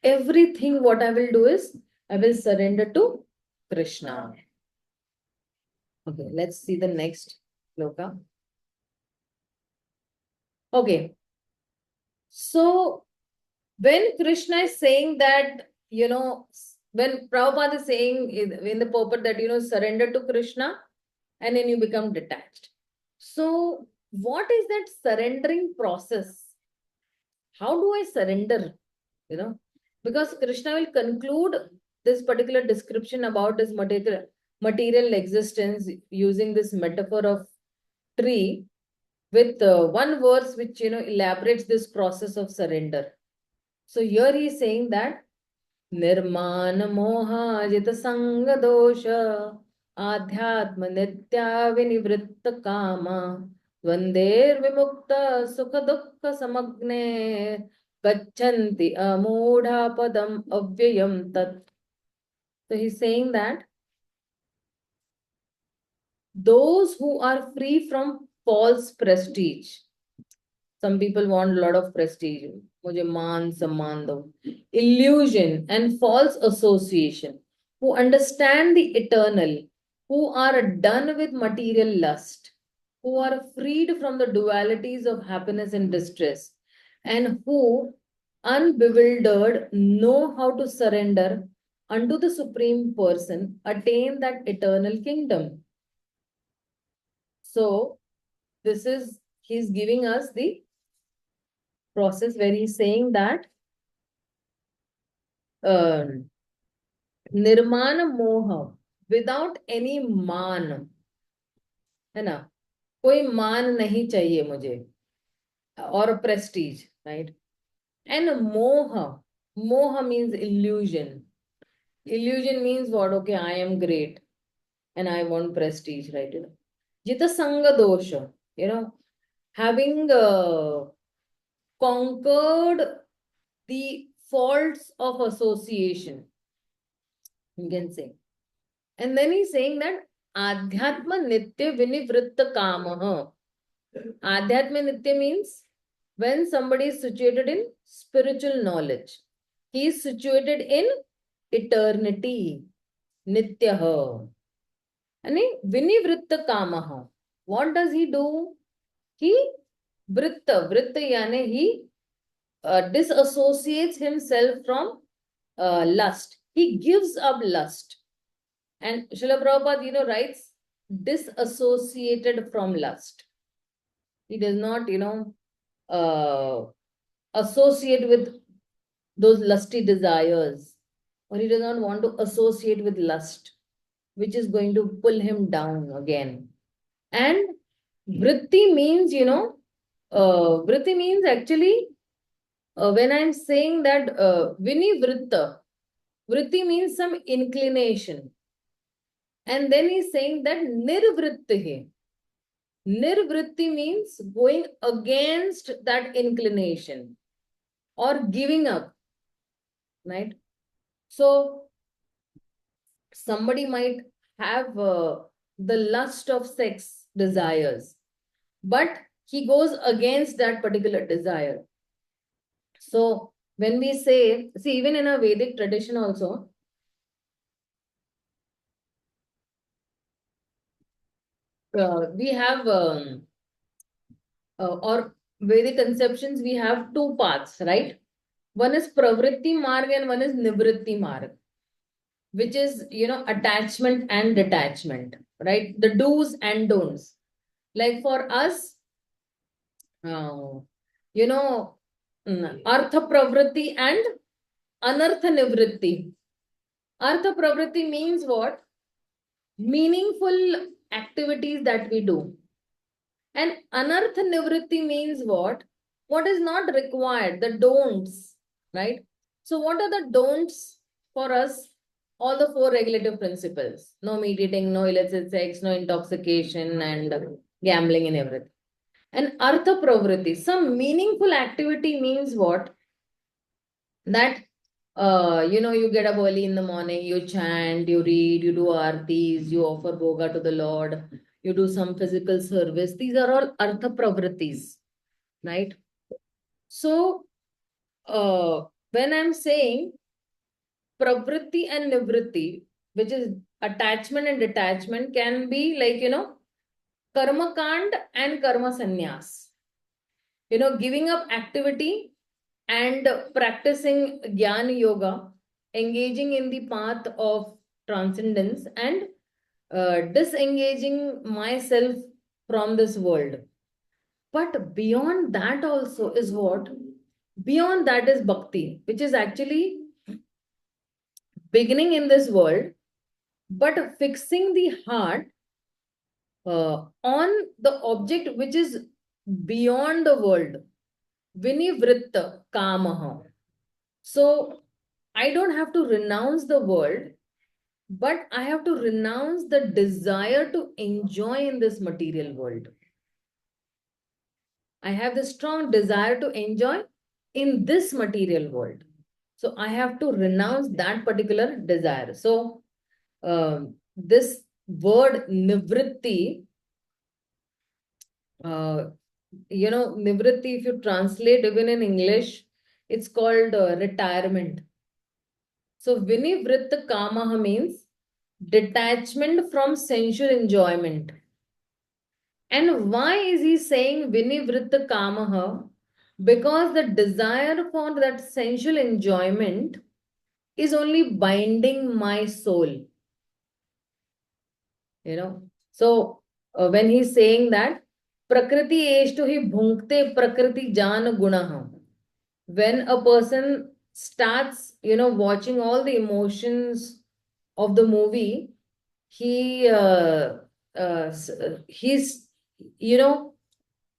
everything what I will do is I will surrender to Krishna. Okay, let's see the next sloka. Okay. So when Krishna is saying that, when Prabhupada is saying in the purport that, surrender to Krishna and then you become detached. So what is that surrendering process? How do I surrender? Because Krishna will conclude this particular description about his material existence using this metaphor of tree with one verse which elaborates this process of surrender. So here he is saying that Nirmana moha jita sanga dosha adhyatma nitya vinivritta kama dvandir vimukta sukha dukkha samagne gachanti amudha padam avyayam tat. So he's saying that those who are free from false prestige. Some people want a lot of prestige. मुझे मान सम्मान दो. Illusion and false association. Who understand the eternal. Who are done with material lust. Who are freed from the dualities of happiness and distress. And who, unbewildered, know how to surrender unto the Supreme Person, attain that eternal kingdom. So, this is, he's giving us the process where he's saying that nirmana moha, without any मान, है ना, कोई मान नहीं चाहिए मुझे, or prestige, right? And moha means illusion. Illusion means what? Okay, I am great and I want prestige, right? Jita sanga dosha, having conquered the faults of association, you can say. And then he's saying that Adhyatma Nitya Vinivritta Kamaha. Adhyatma Nitya means when somebody is situated in spiritual knowledge. He is situated in eternity. Nityaha. And Vinivritta Kamaha. What does he do? He Vritta. Vritta yani he disassociates himself from lust. He gives up lust. And Srila Prabhupada, writes, disassociated from lust. He does not, associate with those lusty desires, or he does not want to associate with lust, which is going to pull him down again. And vritti means, vritti means actually, when I'm saying that vinivritta, vritti means some inclination. And then he's saying that nirvritti. Nirvritti means going against that inclination or giving up, right? So somebody might have the lust of sex desires, but he goes against that particular desire. So when we say, see, even in a Vedic tradition also, we have, or Vedic conceptions, we have two paths, right? One is pravritti marg and one is nivritti marg, which is, attachment and detachment, right? The do's and don'ts. Like for us, artha pravritti and anartha nivritti. Artha pravritti means what? Meaningful activities that we do. And anartha nivritti means what? What is not required, the don'ts, right? So what are the don'ts for us? All the four regulative principles. No meat eating, no illicit sex, no intoxication, and gambling and everything. And artha pravritti, some meaningful activity means what? That, you get up early in the morning, you chant, you read, you do aartis, you offer bhoga to the Lord, you do some physical service. These are all artha pravrittis, right? So, when I'm saying pravritti and nivritti, which is attachment and detachment, can be like, karma kand and karma sannyas. Giving up activity and practicing jnana yoga, engaging in the path of transcendence, and disengaging myself from this world. But beyond that also is what? Beyond that is bhakti, which is actually beginning in this world, but fixing the heart on the object which is beyond the world. Vinivritta kamaha. So I don't have to renounce the world, but I have to renounce the desire to enjoy in this material world. I have the strong desire to enjoy in this material world. So I have to renounce that particular desire. So this word nivritti, nivritti, if you translate even in English, it's called retirement. So vinivritta kamaha means detachment from sensual enjoyment. And why is he saying vinivritta kamaha? Because the desire for that sensual enjoyment is only binding my soul. So when he's saying that prakriti eshtu hi bhunkte prakriti jana gunaha, when a person starts watching all the emotions of the movie, he he's you know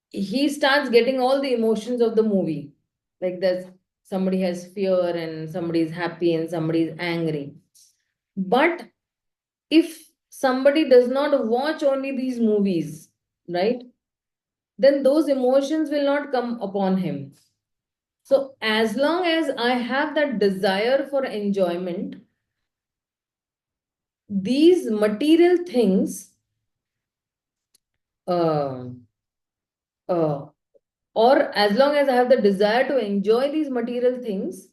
he starts getting all the emotions of the movie, like there's somebody has fear and somebody is happy and somebody is angry. But if somebody does not watch only these movies, right, then those emotions will not come upon him. So as long as I have that desire for enjoyment, these material things, uh, uh, or as long as I have the desire to enjoy these material things,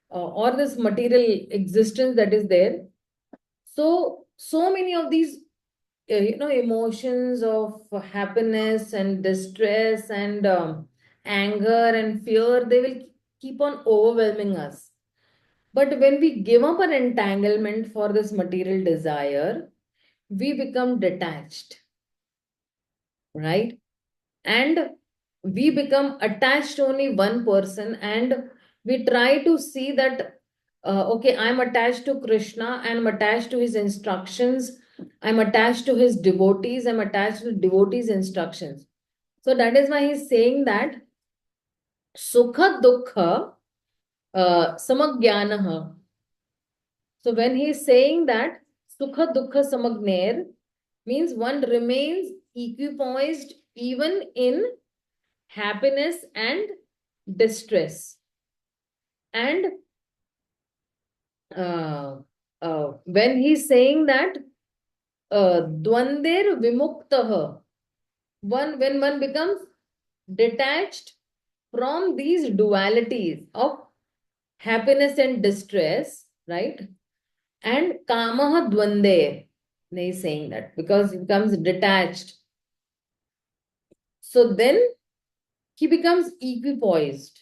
or this material existence that is there, so many of these emotions of happiness and distress and anger and fear, they will keep on overwhelming us. But when we give up an entanglement for this material desire, we become detached, right? And we become attached to only one person, and we try to see that okay, I'm attached to Krishna, and I'm attached to his instructions, I'm attached to his devotees, I'm attached to devotees instructions. So that is why he's saying that sukha dukkha samagyanah. So when he's saying that sukha dukkha samagner, means one remains equipoised even in happiness and distress. And when he's saying that dvander vimuktah, when one becomes detached from these dualities of happiness and distress, right? And kamaha dvander, he's saying that because he becomes detached. So then he becomes equipoised.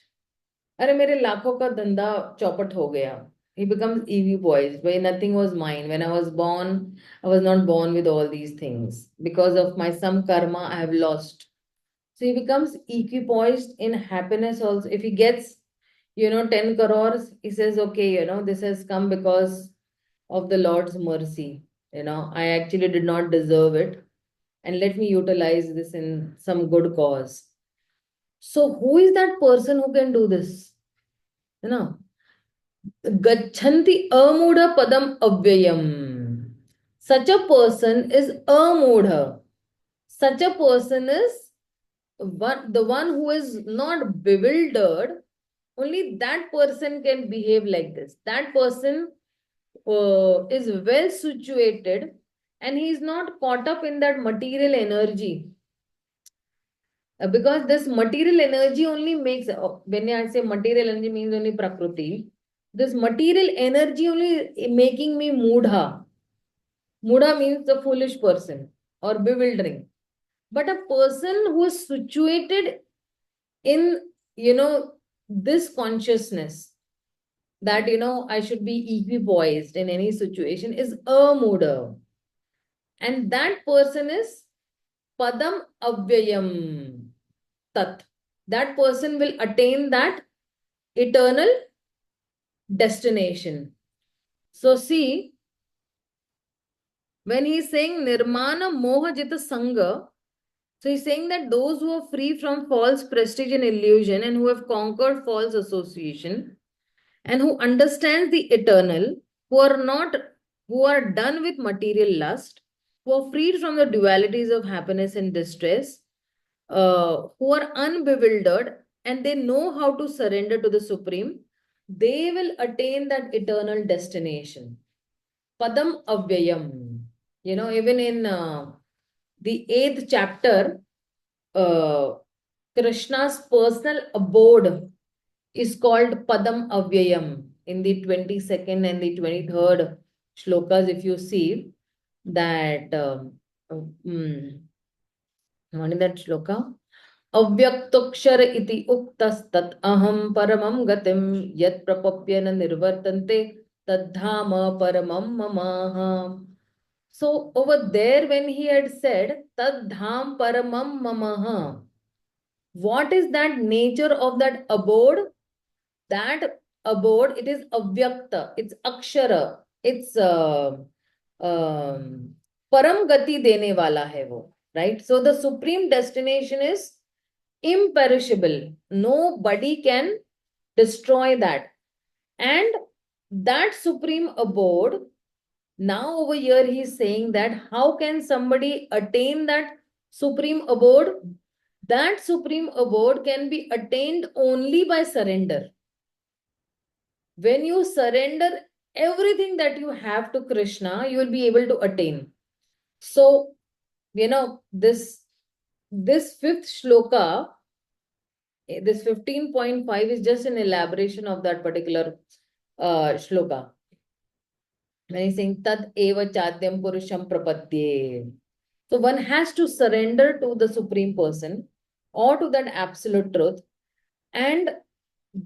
अरे मेरे लाखों का धंधा चौपट हो गया. He becomes equipoised, where nothing was mine. When I was born, I was not born with all these things. Because of my some karma, I have lost. So he becomes equipoised in happiness also. If he gets 10 crores, he says, okay, this has come because of the Lord's mercy. I actually did not deserve it, and let me utilize this in some good cause. So who is that person who can do this? Gachanti amudha padam avyayam. Such a person is amudha. Such a person is the one who is not bewildered. Only that person can behave like this. That person is well situated, and he is not caught up in that material energy. Because this material energy only makes, when I say material energy, means only prakriti. This material energy only making me mudha. Mudha means the foolish person or bewildering. But a person who is situated in, this consciousness that, I should be equipoised in any situation is a mudha. And that person is padam avyayam tat. That person will attain that eternal destination. So see, when he's saying Nirmana Moha Jita Sangha, so he's saying that those who are free from false prestige and illusion and who have conquered false association and who understand the eternal, who are not, who are done with material lust, who are freed from the dualities of happiness and distress, who are unbewildered and they know how to surrender to the Supreme, they will attain that eternal destination. Padam Avyayam. You know, even in the 8th chapter, uh, Krishna's personal abode is called Padam Avyayam. In the 22nd and the 23rd shlokas, if you see that, what is that shloka? Avyaktakshara iti uktastat aham paramam gatim yat prapapyana nirvartante tadhama paramam mamaha. So over there, when he had said tadham paramam mamaha, what is that nature of that abode? That abode, it is avyakta, it's akshara, it's param gati dene wala hai wo, right? So the supreme destination is imperishable. Nobody can destroy that. And that supreme abode, now over here he's saying that how can somebody attain that supreme abode? That supreme abode can be attained only by surrender. When you surrender everything that you have to Krishna, you will be able to attain. So, you know, this fifth shloka, this 15.5 is just an elaboration of that particular shloka. When he's saying Tad eva chatyam purusham prapadye. So one has to surrender to the Supreme Person or to that absolute truth. And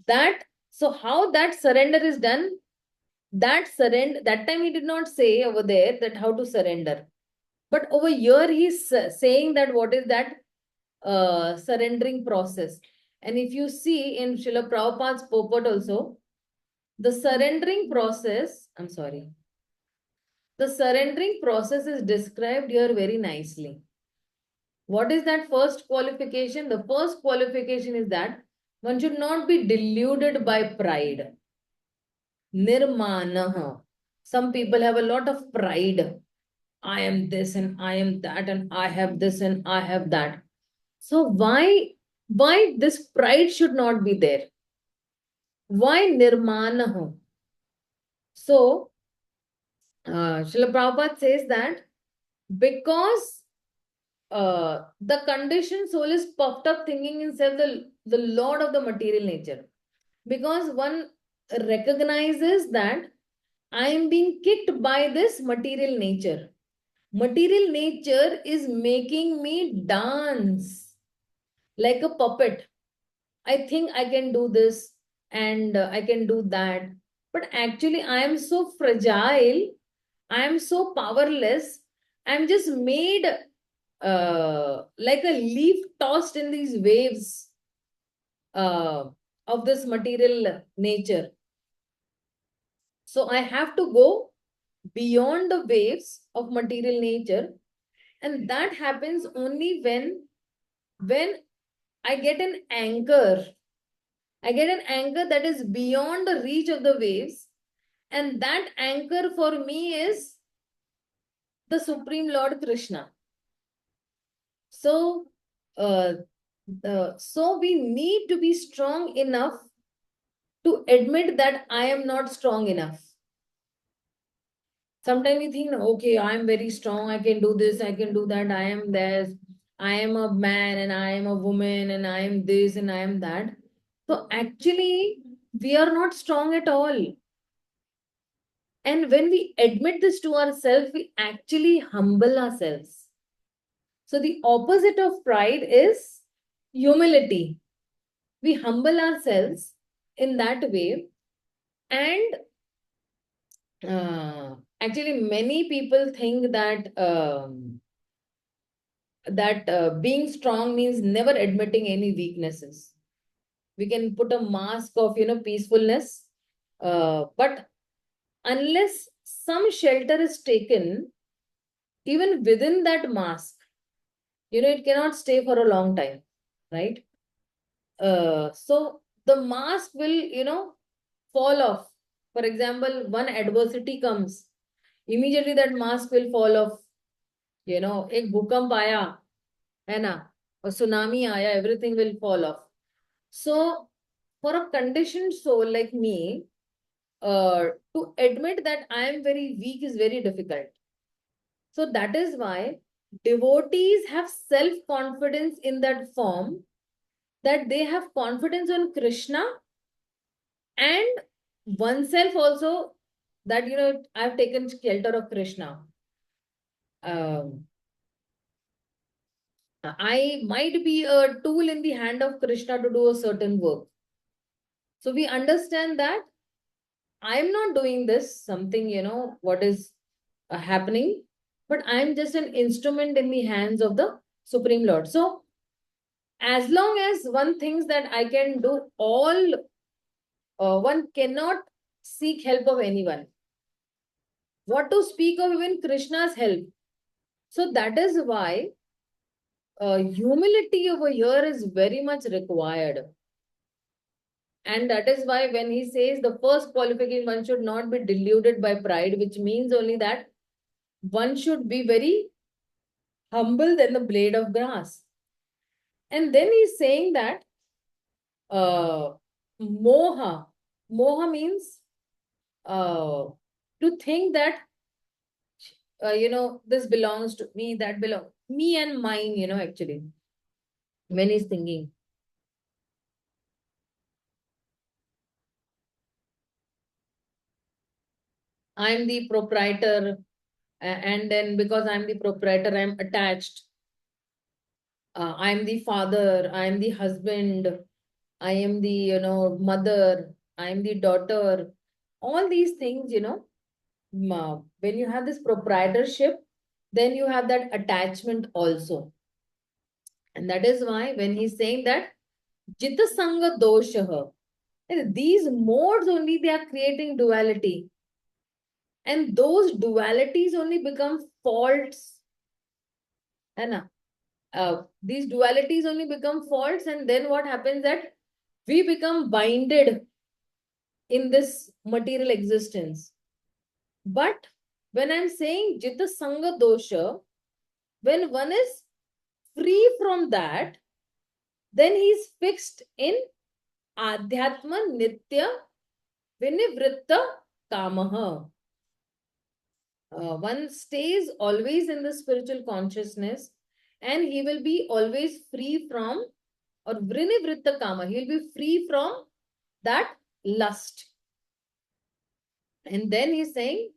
that, so how that surrender is done? That surrender, that time he did not say over there that how to surrender. But over here he's saying that what is that surrendering process. And if you see in Srila Prabhupada's purport also, the surrendering process, I'm sorry, the surrendering process is described here very nicely. What is that first qualification? The first qualification is that one should not be deluded by pride. Nirmanaha. Some people have a lot of pride. I am this and I am that and I have this and I have that. So why this pride should not be there? Why nirmanaha? So Srila Prabhupada says that because the conditioned soul is puffed up thinking himself the lord of the material nature. Because one recognizes that I am being kicked by this material nature. Material nature is making me dance like a puppet. I think I can do this and I can do that. But actually, I am so fragile. I am so powerless. I'm just made like a leaf tossed in these waves of this material nature. So I have to go beyond the waves of material nature. And that happens only when I get an anchor. I get an anchor that is beyond the reach of the waves. And that anchor for me is the Supreme Lord Krishna. So, so we need to be strong enough to admit that I am not strong enough. Sometimes we think, okay, I am very strong, I can do this, I can do that, I am this, I am a man and I am a woman and I am this and I am that. So actually, we are not strong at all. And when we admit this to ourselves, we actually humble ourselves. So the opposite of pride is humility. We humble ourselves in that way. And actually, many people think that being strong means never admitting any weaknesses. We can put a mask of peacefulness, but unless some shelter is taken, even within that mask, it cannot stay for a long time, right? So the mask will, fall off. For example, one adversity comes, immediately that mask will fall off. एक भूकंप आया है ना, or tsunami आया, everything will fall off. So for a conditioned soul like me, to admit that I am very weak is very difficult. So that is why devotees have self-confidence in that form, that they have confidence on Krishna and oneself also, that I've taken shelter of Krishna. I might be a tool in the hand of Krishna to do a certain work. So we understand that I am not doing this something, what is happening, but I am just an instrument in the hands of the Supreme Lord. So as long as one thinks that I can do all, one cannot seek help of anyone. What to speak of even Krishna's help? So that is why humility over here is very much required. And that is why when he says the first qualification, one should not be deluded by pride, which means only that one should be very humble than the blade of grass. And then he's saying that moha. Moha means to think that, this belongs to me, that belongs, me and mine, actually, when he's thinking. I'm the proprietor, and then because I'm the proprietor, I'm attached. I'm the father, I'm the husband, I am the, mother, I'm the daughter. All these things, when you have this proprietorship, then you have that attachment also. And that is why when he's saying that Jita Sanga Doshaha, these modes only they are creating duality. And those dualities only become faults. Anna. These dualities only become faults, and then what happens that we become binded in this material existence. But when I'm saying Jita Sanga Dosha, when one is free from that, then he's fixed in Adhyatma Nitya Vinivritta Kamaha. One stays always in the spiritual consciousness, and he will be always free from, or Vinivritta Kama, he will be free from that lust. And then he's saying,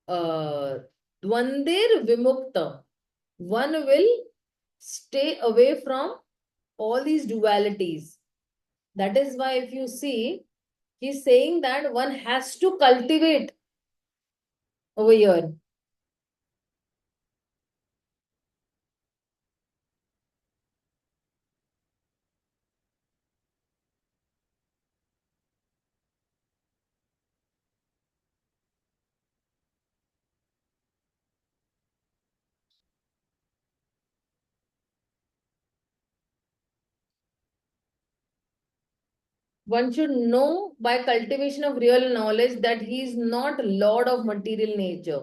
Dvandir Vimukta, one will stay away from all these dualities. That is why if you see, he's saying that one has to cultivate over here. One should know by cultivation of real knowledge that he is not Lord of material nature.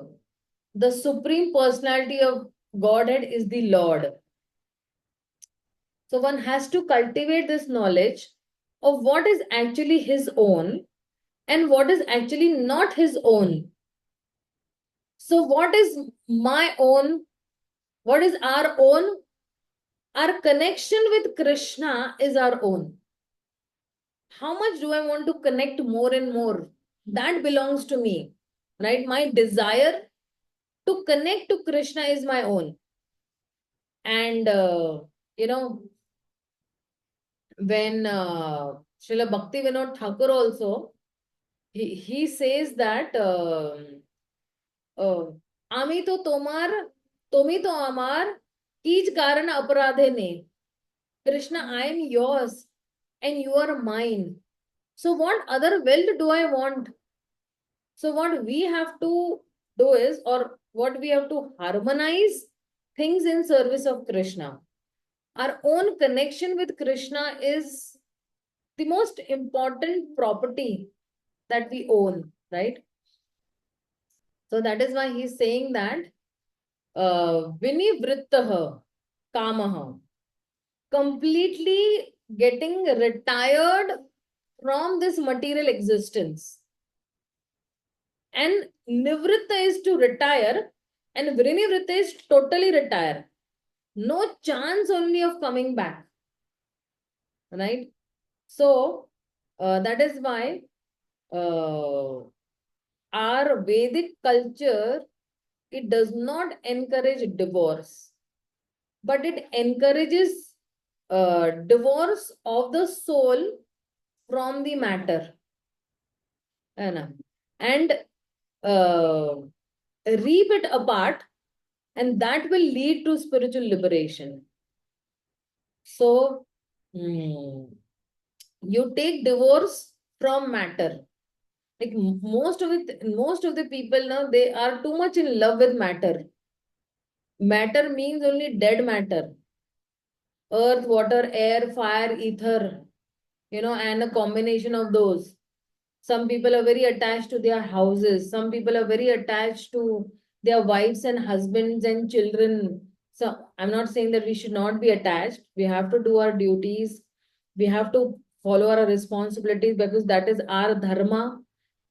The Supreme Personality of Godhead is the Lord. So one has to cultivate this knowledge of what is actually his own and what is actually not his own. So what is my own? What is our own? Our connection with Krishna is our own. How much do I want to connect more and more? That belongs to me, right? My desire to connect to Krishna is my own. And, when Srila Bhakti Vinod Thakur also, he says that, আমি তো তোমার, তুমি তো আমার, keys কারণ অপরাধে নেই. Krishna, I am yours and you are mine. So what other wealth do I want? So what we have to do is, or what we have to harmonize things in service of Krishna. Our own connection with Krishna is the most important property that we own, right? So that is why he's saying that Vinivrittaha Kamaha, completely getting retired from this material existence. And Nivritta is to retire, and Vinivritta is totally retire. No chance only of coming back, right? So that is why our Vedic culture, it does not encourage divorce, but it encourages divorce of the soul from the matter. है ना? And rip it apart, and that will lead to spiritual liberation. So, you take divorce from matter. Like most of the people now, they are too much in love with matter. Matter means only dead matter. Earth, water, air, fire, ether, and a combination of those. Some people are very attached to their houses. Some people are very attached to their wives and husbands and children. So I'm not saying that we should not be attached. We have to do our duties. We have to follow our responsibilities because that is our dharma.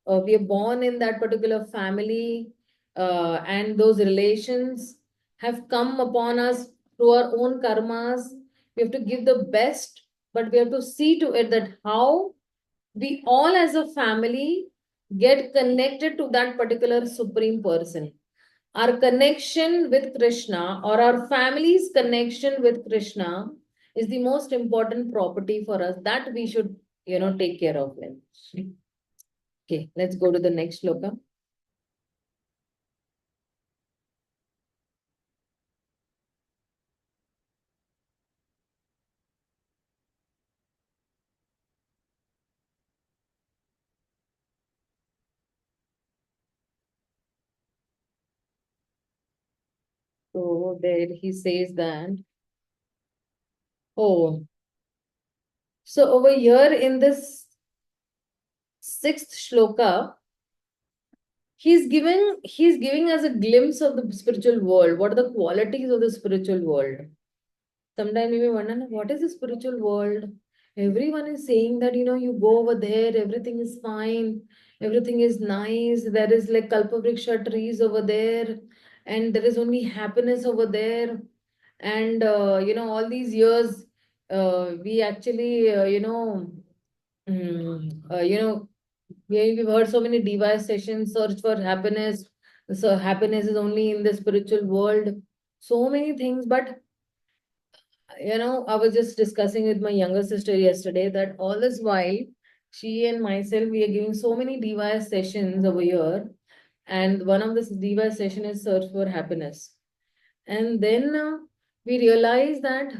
We are born in that particular family, and those relations have come upon us through our own karmas. We have to give the best, but we have to see to it that how we all as a family get connected to that particular supreme person. Our connection with Krishna, or our family's connection with Krishna, is the most important property for us that we should take care of it. Okay, let's go to the next shloka. So there he says that, oh, so over here in this sixth shloka, he's giving us a glimpse of the spiritual world. What are the qualities of the spiritual world? Sometimes we may wonder, what is the spiritual world? Everyone is saying that, you go over there, everything is fine, everything is nice. There is like Kalpavriksha trees over there, and there is only happiness over there. And, all these years, we actually, we've heard so many device sessions, search for happiness. So happiness is only in the spiritual world. So many things, but I was just discussing with my younger sister yesterday that all this while, she and myself, we are giving so many device sessions over here. And one of this device session is search for happiness. And then we realize that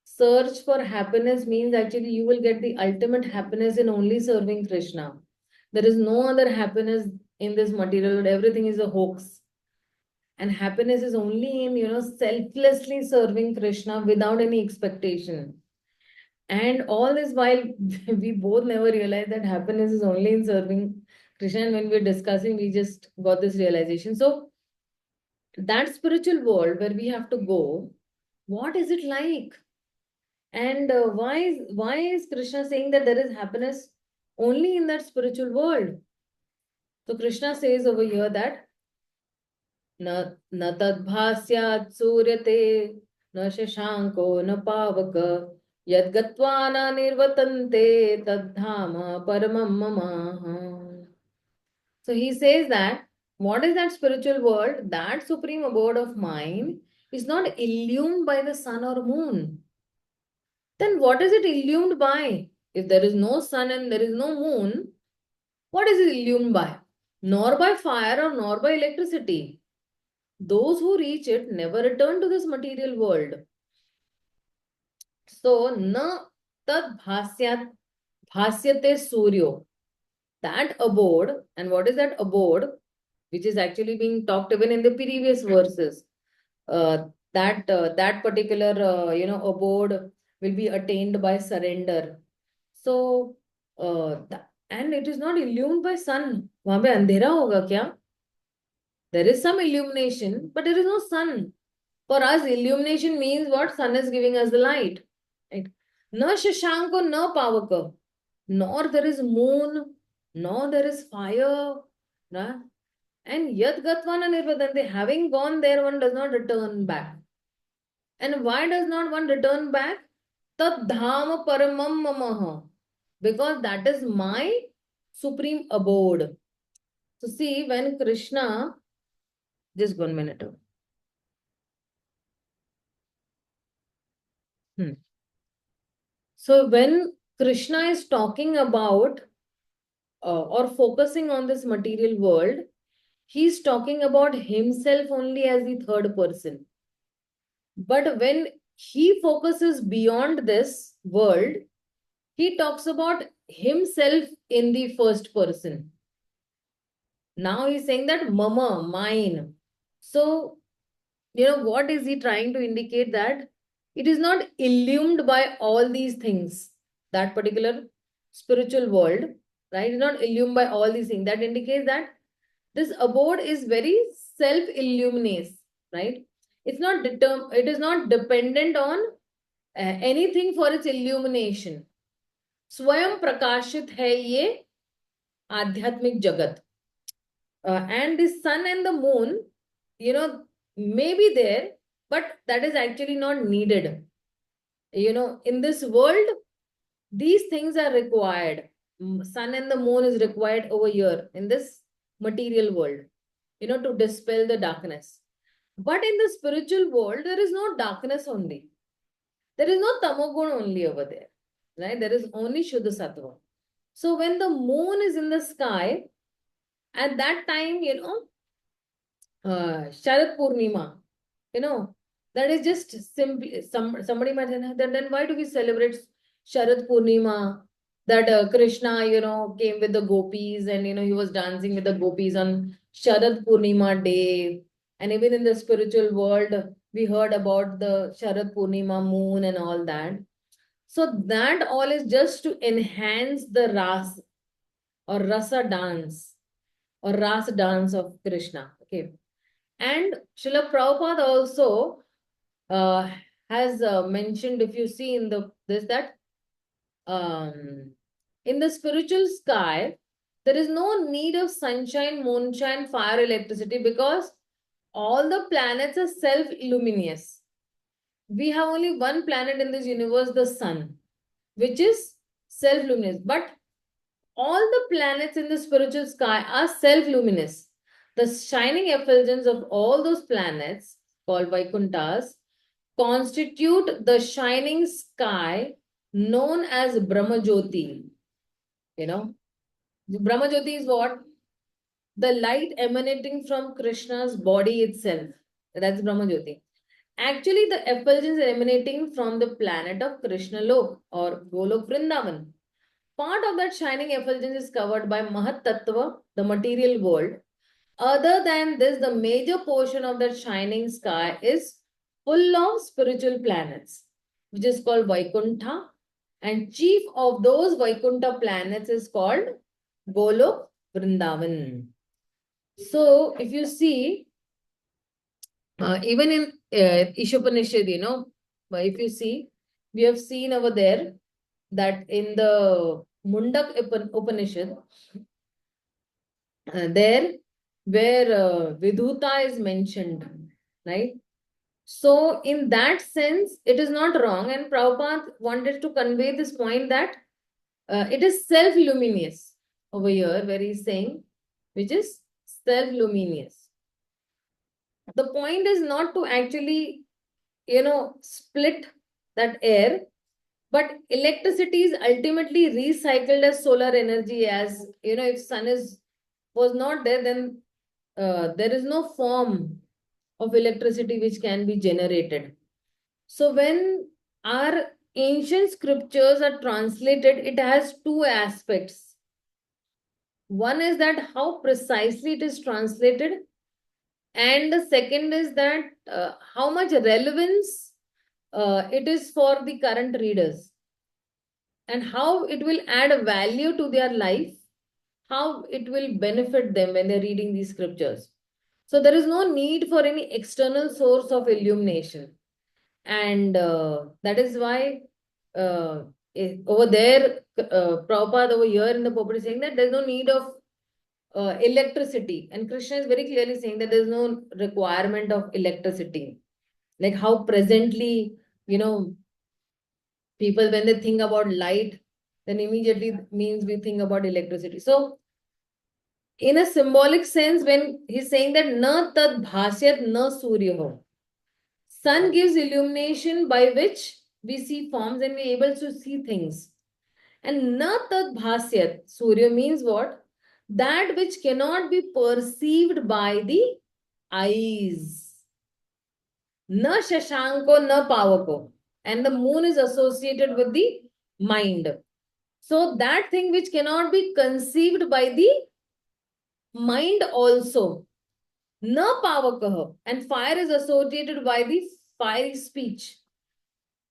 search for happiness means actually you will get the ultimate happiness in only serving Krishna. There is no other happiness in this material world. Everything is a hoax. And happiness is only in, selflessly serving Krishna without any expectation. And all this while, we both never realized that happiness is only in serving Krishna. And when we're discussing, we just got this realization. So, that spiritual world where we have to go, what is it like? And why is Krishna saying that there is happiness only in that spiritual world? So, Krishna says over here that न न तद्भास्यात् सूर्यते न शशांको न पावक यद्गत्वा न निर्वतन्ते तद्धाम परमं मम. So he says that what is that spiritual world? That supreme abode of mine is not illumined by the sun or moon. Then what is it illumined by? If there is no sun and there is no moon, what is it illumined by? Nor by fire or nor by electricity. Those who reach it never return to this material world. So, na tad bhasyat bhasyate suryo. that abode, and what is that abode, which is actually being talked even in the previous verses, that particular abode will be attained by surrender. So and it is not illumined by sun. वहां पे अंधेरा होगा क्या? There is some illumination, but there is no sun. For us, illumination means what? Sun is giving us the light. Right? Na shashanko, na pavaka. Nor there is moon, nor there is fire. Na? And yat gatvana nirvadante. Having gone there, one does not return back. And why does not one return back? Tat dhama paramam mamaha. Because that is my supreme abode. So see, when Krishna, just 1 minute. So when Krishna is talking about or focusing on this material world, he's talking about himself only as the third person. But when he focuses beyond this world, he talks about himself in the first person. Now he's saying that mama, mine. So, what is he trying to indicate? That it is not illumined by all these things. That particular spiritual world, right, is not illumined by all these things. That indicates that this abode is very self-illuminous, right? It is not dependent on anything for its illumination. Swayam prakashit hai ye adhyatmik jagat. And the sun and the moon, may be there, but that is actually not needed. In this world, these things are required. Sun and the moon is required over here in this material world, to dispel the darkness. But in the spiritual world, there is no darkness only. There is no tamogun only over there, right? There is only Shuddha Sattva. So when the moon is in the sky, at that time, Sharad Purnima, that is just simply, somebody might say, then why do we celebrate Sharad Purnima? That Krishna, came with the gopis and, he was dancing with the gopis on Sharad Purnima day. And even in the spiritual world, we heard about the Sharad Purnima moon and all that. So that all is just to enhance the ras or rasa dance or ras dance of Krishna. Okay. And Srila Prabhupada also has mentioned, if you see in that in the spiritual sky, there is no need of sunshine, moonshine, fire, electricity, because all the planets are self-luminous. We have only one planet in this universe, the sun, which is self-luminous. But all the planets in the spiritual sky are self-luminous. The shining effulgence of all those planets, called Vaikunthas, constitute the shining sky known as Brahmajyoti. Brahmajyoti is what? The light emanating from Krishna's body itself. That's Brahmajyoti. Actually, the effulgence emanating from the planet of Krishna Lok or Golok Vrindavan. Part of that shining effulgence is covered by Mahat Tattva, the material world. Other than this, the major portion of that shining sky is full of spiritual planets, which is called Vaikuntha. And chief of those Vaikuntha planets is called Golok Vrindavan. So, if you see, even in Ishopanishad, if you see, we have seen over there that in the Mundak Upanishad, there where Vidhuta is mentioned, right? So in that sense, it is not wrong. And Prabhupada wanted to convey this point that it is self-luminous over here, where he's saying, which is self-luminous. The point is not to actually, split that air, but electricity is ultimately recycled as solar energy. As if sun was not there, then there is no form of electricity which can be generated. So when our ancient scriptures are translated, it has two aspects. One is that how precisely it is translated, and the second is that how much relevance it is for the current readers, and how it will add a value to their life, how it will benefit them when they're reading these scriptures. So there is no need for any external source of illumination. And that is why over there, Prabhupada over here in the pulpit is saying that there's no need of electricity. And Krishna is very clearly saying that there's no requirement of electricity. Like how presently, people, when they think about light, then immediately means we think about electricity. So in a symbolic sense, when he's saying that na tad bhasyat na suryaho, sun gives illumination by which we see forms and we're able to see things. And na tad bhasyat, surya means what? That which cannot be perceived by the eyes. Na shashanko na pavako. And the moon is associated with the mind. So that thing which cannot be conceived by the mind also. Na pavakaha. And fire is associated by the fiery speech.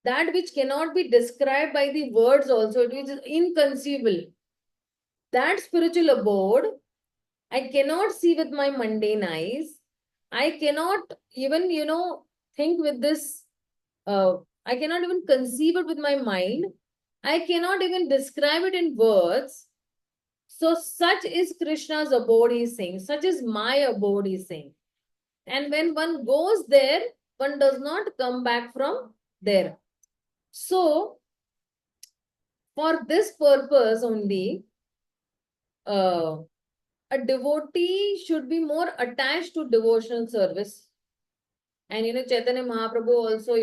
That which cannot be described by the words also, it is inconceivable. That spiritual abode, I cannot see with my mundane eyes. I cannot even, think with this, I cannot even conceive it with my mind. I cannot even describe it in words. So such is Krishna's abode, he is saying. Such is my abode, he is saying. And when one goes there, one does not come back from there. So, for this purpose only, a devotee should be more attached to devotional service. And Chaitanya Mahaprabhu also,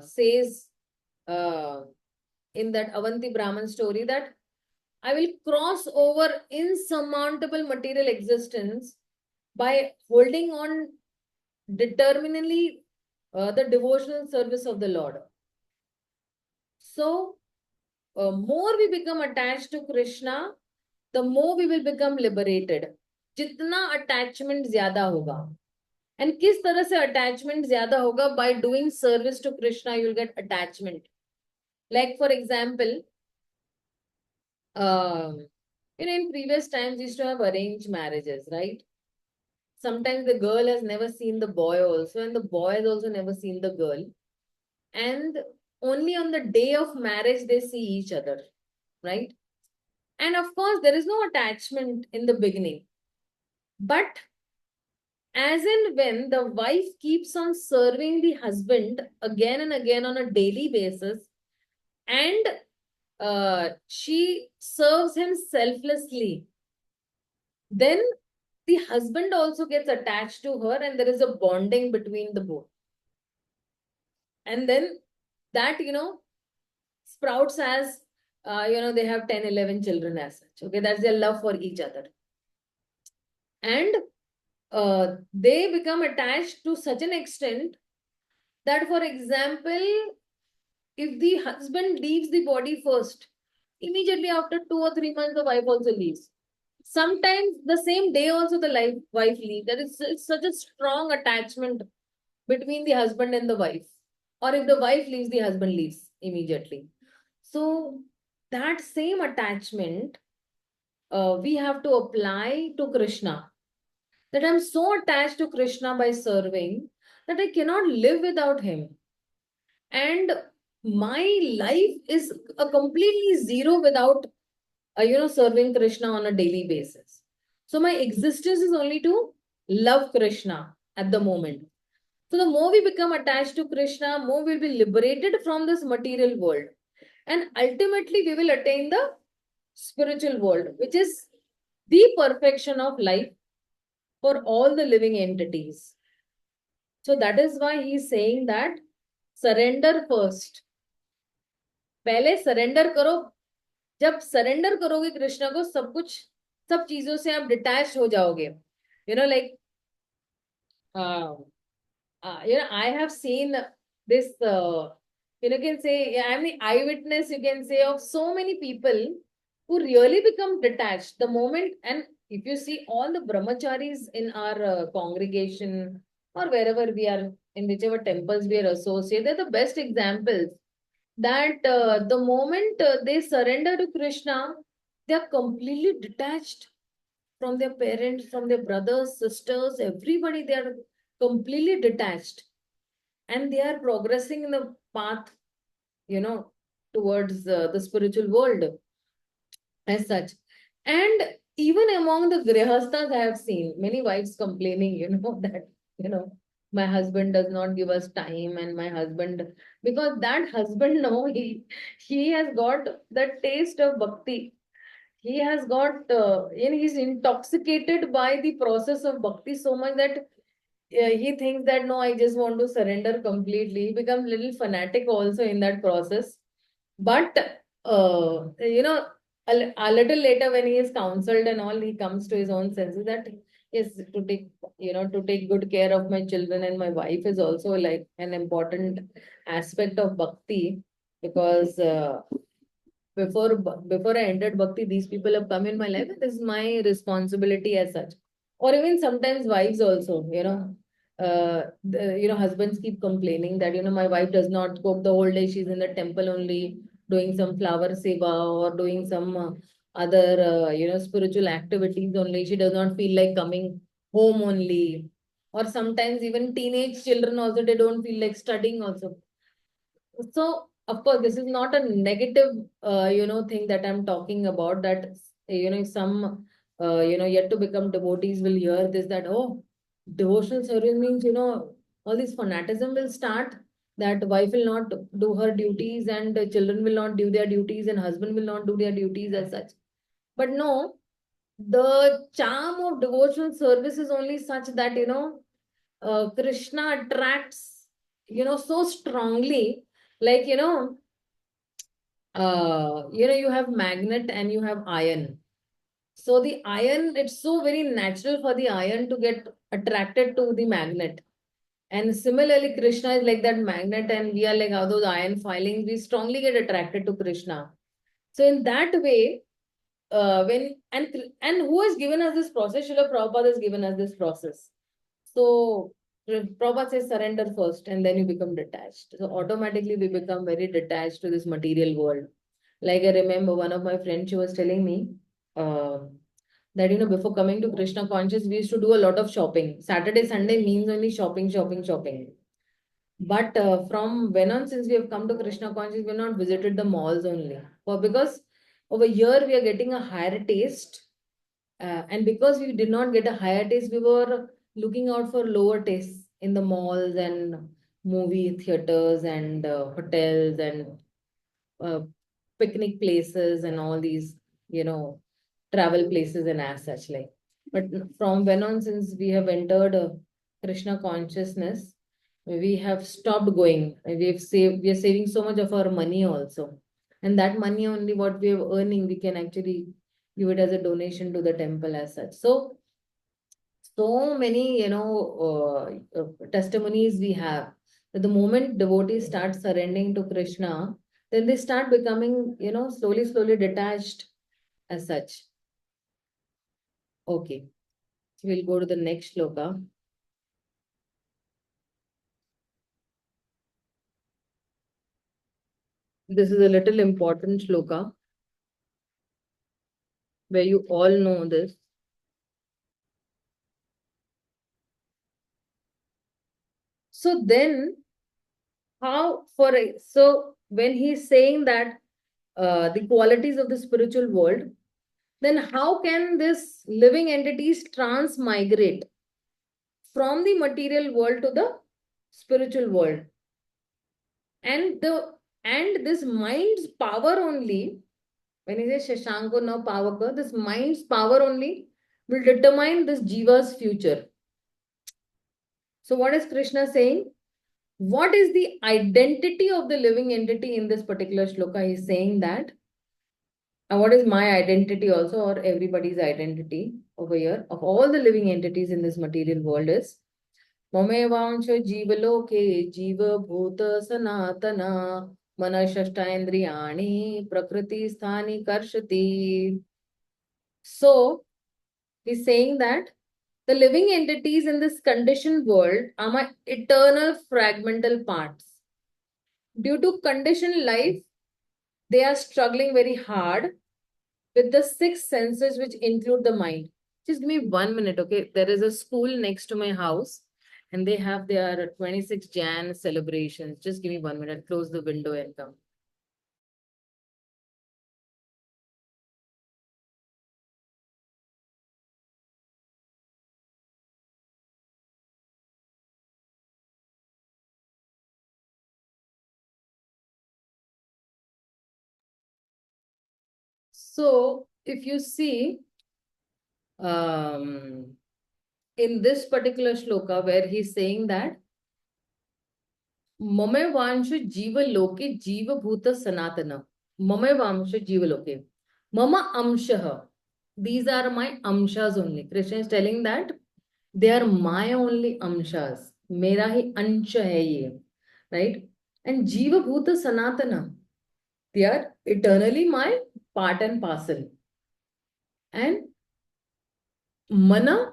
says in that Avanti Brahman story that I will cross over insurmountable material existence by holding on determinedly the devotional service of the Lord. So, more we become attached to Krishna, the more we will become liberated. जितना attachment ज्यादा होगा, and किस तरह से attachment ज्यादा होगा? By doing service to Krishna, you will get attachment. Like for example, in previous times we used to have arranged marriages, right? Sometimes the girl has never seen the boy also, and the boy has also never seen the girl. And only on the day of marriage they see each other, right? And of course, there is no attachment in the beginning. But as in when the wife keeps on serving the husband again and again on a daily basis, and she serves him selflessly, then the husband also gets attached to her, and there is a bonding between the both. And then that, sprouts as, they have 10, 11 children as such. Okay, that's their love for each other. And they become attached to such an extent that, for example, if the husband leaves the body first, immediately after 2 or 3 months, the wife also leaves. Sometimes the same day also the wife leaves. That is, it's such a strong attachment between the husband and the wife. Or if the wife leaves, the husband leaves immediately. So that same attachment we have to apply to Krishna. That I'm so attached to Krishna by serving that I cannot live without him. And my life is a completely zero without, serving Krishna on a daily basis. So my existence is only to love Krishna at the moment. So the more we become attached to Krishna, more we'll be liberated from this material world. And ultimately we will attain the spiritual world, which is the perfection of life for all the living entities. So that is why he is saying that surrender first. पहले surrender करो. जब surrender करोगे कृष्ण को, सब चीजों से आप detached हो जाओगे. Like, I have seen this, you can say, I'm the eyewitness, you can say, of so many people who really become detached the moment. And if you see all the brahmacharis in our congregation, or wherever we are, in whichever temples we are associated, they're the best examples that the moment they surrender to Krishna, they are completely detached from their parents, from their brothers, sisters, everybody. They are completely detached, and they are progressing in the path, you know, towards the spiritual world as such. And even among the grihasthas, I have seen many wives complaining, that, my husband does not give us time, and my husband, because that husband, no, he has got the taste of bhakti. He has got, he's intoxicated by the process of bhakti so much that he thinks that no, I just want to surrender completely. He becomes little fanatic also in that process. But a little later, when he is counseled and all, he comes to his own senses that yes, to take good care of my children and my wife is also like an important aspect of bhakti, because before I entered bhakti, these people have come in my life, and this is my responsibility as such. Or even sometimes wives also, husbands keep complaining that my wife does not cook the whole day. She's in the temple only doing some flower seva or doing some other spiritual activities only. She does not feel like coming home only. Or sometimes even teenage children also, they don't feel like studying also. So, of course, this is not a negative, thing that I'm talking about. That some, yet to become devotees will hear this, that oh, devotional service means all this fanaticism will start. That wife will not do her duties, and the children will not do their duties, and husband will not do their duties as such. But no, the charm of devotional service is only such that Krishna attracts so strongly, like you have magnet and you have iron. So the iron, it's so very natural for the iron to get attracted to the magnet. And similarly, Krishna is like that magnet, and we are like how those iron filings, we strongly get attracted to Krishna. So in that way, when and who has given us this process? Srila Prabhupada has given us this process. So Prabhupada says surrender first, and then you become detached. So automatically we become very detached to this material world. Like I remember one of my friends, she was telling me uh, that before coming to Krishna conscious, we used to do a lot of shopping. Saturday, Sunday means only shopping, shopping, shopping. But from when on, since we have come to Krishna conscious, we have not visited the malls only. Because over here we are getting a higher taste, and because we did not get a higher taste, we were looking out for lower tastes in the malls and movie theaters and hotels and uh, picnic places and all these, travel places and as such like. But from when on, since we have entered Krishna consciousness, we have stopped going. We are saving so much of our money also. And that money only what we are earning, we can actually give it as a donation to the temple as such. So many, testimonies we have that the moment devotees start surrendering to Krishna, then they start becoming, slowly, slowly detached as such. Okay, so we'll go to the next shloka. This is a little important shloka where you all know this. So then, so when he's saying that the qualities of the spiritual world, then how can this living entities transmigrate from the material world to the spiritual world? And this mind's power only, when he says Shashanko now Pavaka, this mind's power only will determine this jiva's future. So what is Krishna saying? What is the identity of the living entity in this particular shloka? He's saying that, and what is my identity also, or everybody's identity over here, of all the living entities in this material world is Mamevansha Jivaloke Jiva Bhuta Sanatana Manashashtaindriyani prakriti sthani karshati. So he's saying that the living entities in this conditioned world are my eternal fragmental parts. Due to conditioned life, they are struggling very hard with the six senses, which include the mind. Just give me 1 minute, okay? There is a school next to my house and they have their 26 Jan celebrations. Just give me 1 minute, close the window and come. So, if you see, in this particular shloka where he's saying that Mame vanshu jiva loke jiva bhuta sanatana. Mame vanshu jiva loke. Mama amshaha. These are my amshas only. Krishna is telling that they are my only amshas. Mera hi ansha hai ye. Right? And jiva bhuta sanatana. They are eternally my part and parcel. And mana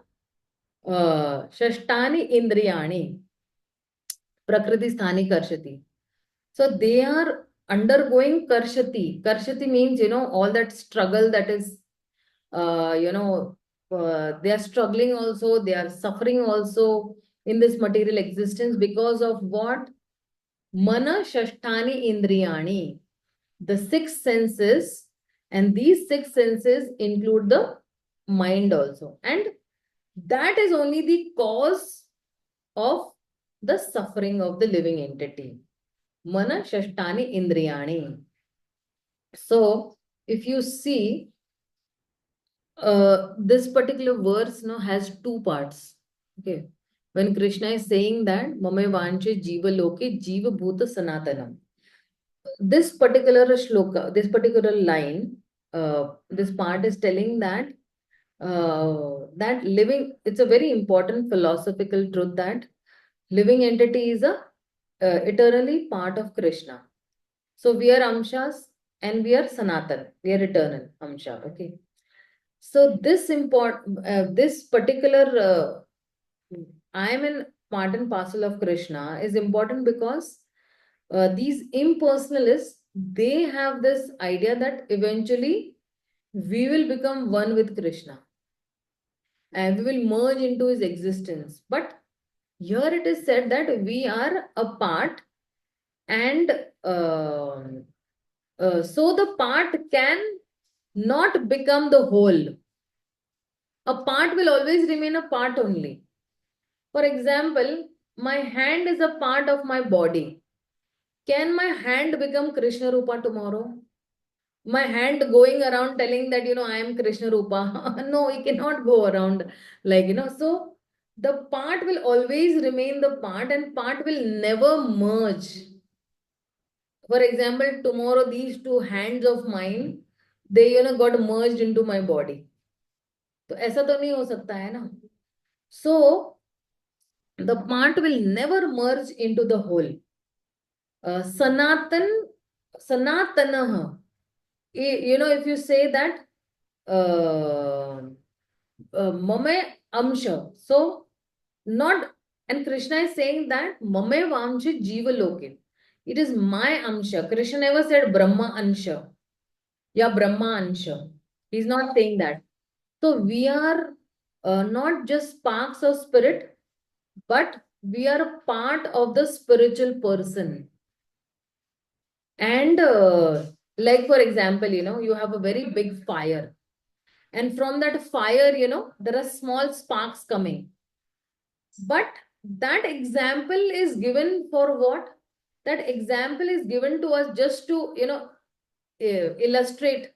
shashtani indriyani. Prakriti sthani karshati. So they are undergoing karshati. Karshati means, all that struggle that is, they are struggling also, they are suffering also in this material existence because of what? Mana shashtani indriyani. The six senses, and these six senses include the mind also. And that is only the cause of the suffering of the living entity. Mana Shashtani Indriyani. So, if you see, this particular verse has two parts. Okay. When Krishna is saying that, Mame Vanche Jiva Loke Jiva Bhuta Sanatanam. This particular shloka, this particular line, this part is telling that that living, it's a very important philosophical truth that living entity is a eternally part of Krishna. So we are amshas and we are sanatan. We are eternal amsha. Okay. So this particular I am in part and parcel of Krishna is important because these impersonalists, they have this idea that eventually we will become one with Krishna and we will merge into his existence. But here it is said that we are a part, and so the part can not become the whole. A part will always remain a part only. For example, my hand is a part of my body. Can my hand become Krishna Rupa tomorrow? My hand going around telling that, I am Krishna Rupa. No, he cannot go around so the part will always remain the part and part will never merge. For example, tomorrow these two hands of mine, they got merged into my body. तो ऐसा तो नहीं हो सकता है ना. So the part will never merge into the whole. Sanatanah. If you say that mame amsha, so not, and Krishna is saying that mame vamsha jiva loke. It is my amsha. Krishna never said Brahma ansha. Yeah, Brahma ansha. He's not saying that. So we are not just sparks of spirit, but we are a part of the spiritual person. And like for example, you have a very big fire. And from that fire, there are small sparks coming. But that example is given for what? That example is given to us just to, illustrate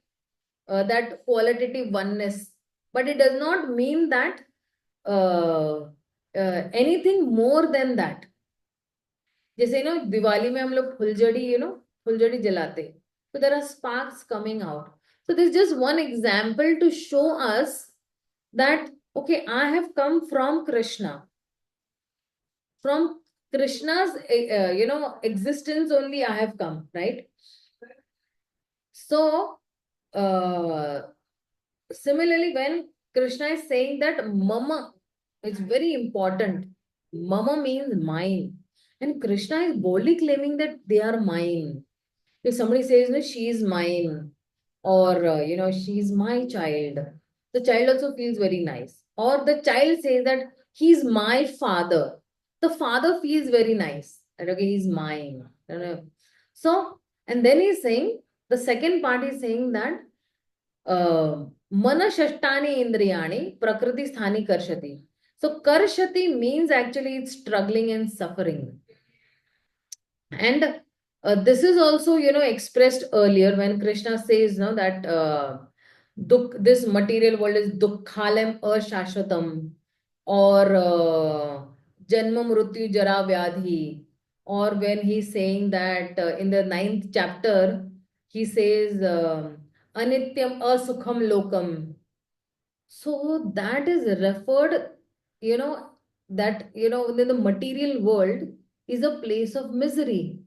that qualitative oneness. But it does not mean that anything more than that. जैसे दिवाली में हम लोग फुलझड़ी जलाते, so there are sparks coming out. So this is just one example to show us that okay, I have come from Krishna, from Krishna's, existence only I have come, right? So, similarly, when Krishna is saying that mama, it's very important. Mama means mine. And Krishna is boldly claiming that they are mine. If somebody says, no, she is mine, or, she's my child, the child also feels very nice. Or the child says that he's my father. The father feels very nice. That, okay, he's mine. So, and then he's saying, the second part is saying that mana shashtani indriyani prakriti sthani karshati. So karshati means actually it's struggling and suffering. And this is also, expressed earlier when Krishna says, no, that this material world is dukkhalem ashashvatam, or janma mrityu jara vyadhi, or when he's saying that in the ninth chapter, he says anityam asukham lokam. So that is referred, you know, that, within the material world is a place of misery,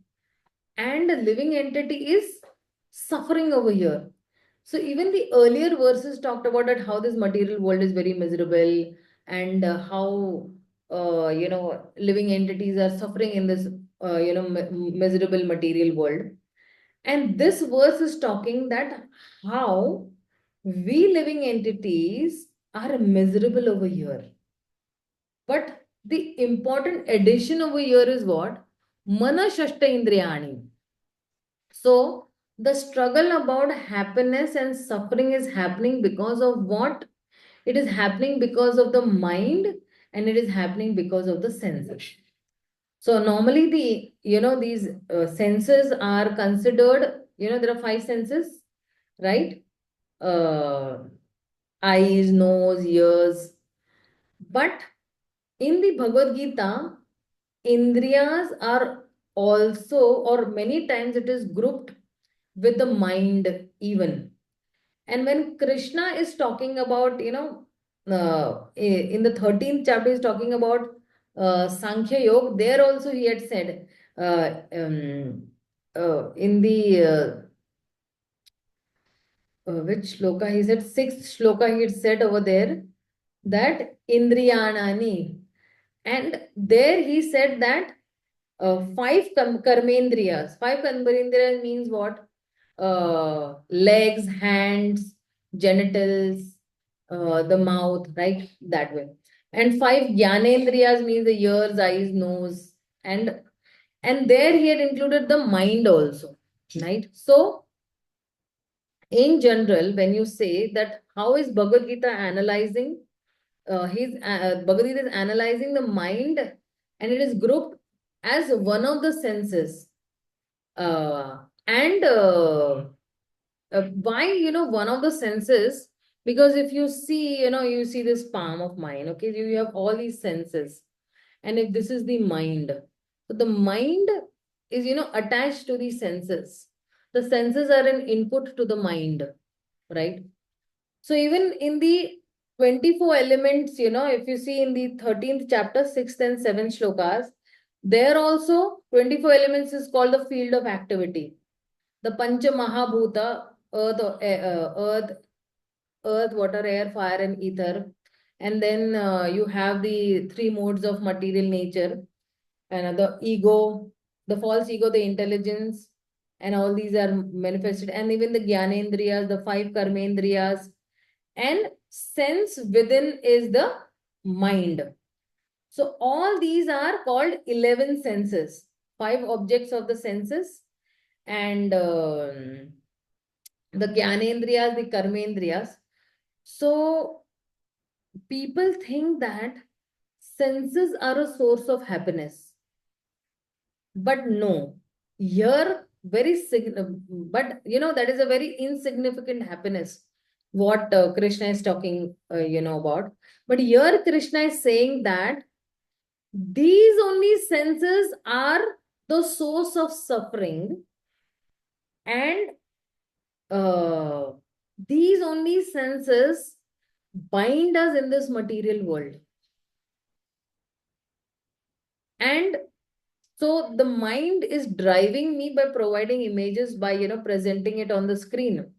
and a living entity is suffering over here. So even the earlier verses talked about that how this material world is very miserable, and how living entities are suffering in this miserable material world. And this verse is talking that how we living entities are miserable over here. But the important addition over here is what? Mana Shashta Indriyani. So the struggle about happiness and suffering is happening because of what? It is happening because of the mind, and it is happening because of the senses. So normally these senses are considered, there are five senses, right? Uh, Eyes, nose, ears. But in the Bhagavad Gita, Indriyas are also, or many times it is grouped with the mind even. And when Krishna is talking about, in the 13th chapter, he's talking about Sankhya Yoga, there also he had said, in the which shloka he said, sixth shloka he had said over there, that Indriyanani. And there he said that karmendriyas. Five karmendriyas means what? Legs, hands, genitals, the mouth, right? That way. And five jnanendriyas means the ears, eyes, nose, and there he had included the mind also, right? So in general, when you say that how is Bhagavad Gita analyzing, Bhagavad Gita is analyzing the mind, and it is grouped as one of the senses. And why, one of the senses? Because if you see, you see this palm of mine, okay, you have all these senses. And if this is the mind, so the mind is, attached to the senses. The senses are an input to the mind, right? So even in the 24 elements, if you see in the 13th chapter, 6th and 7th shlokas, there also 24 elements is called the field of activity. The Pancha Mahabhuta, earth, water, air, fire, and ether. And then you have the three modes of material nature, and the ego, the false ego, the intelligence, and all these are manifested. And even the Jnanendriyas, the five Karmendriyas, and sense within is the mind. So all these are called 11 senses, five objects of the senses, and the Jnanendriyas, the Karmendriyas. So people think that senses are a source of happiness, but no, here but that is a very insignificant happiness what Krishna is talking about. But here Krishna is saying that these only senses are the source of suffering, and uh, these only senses bind us in this material world. And So the mind is driving me by providing images, by, presenting it on the screen,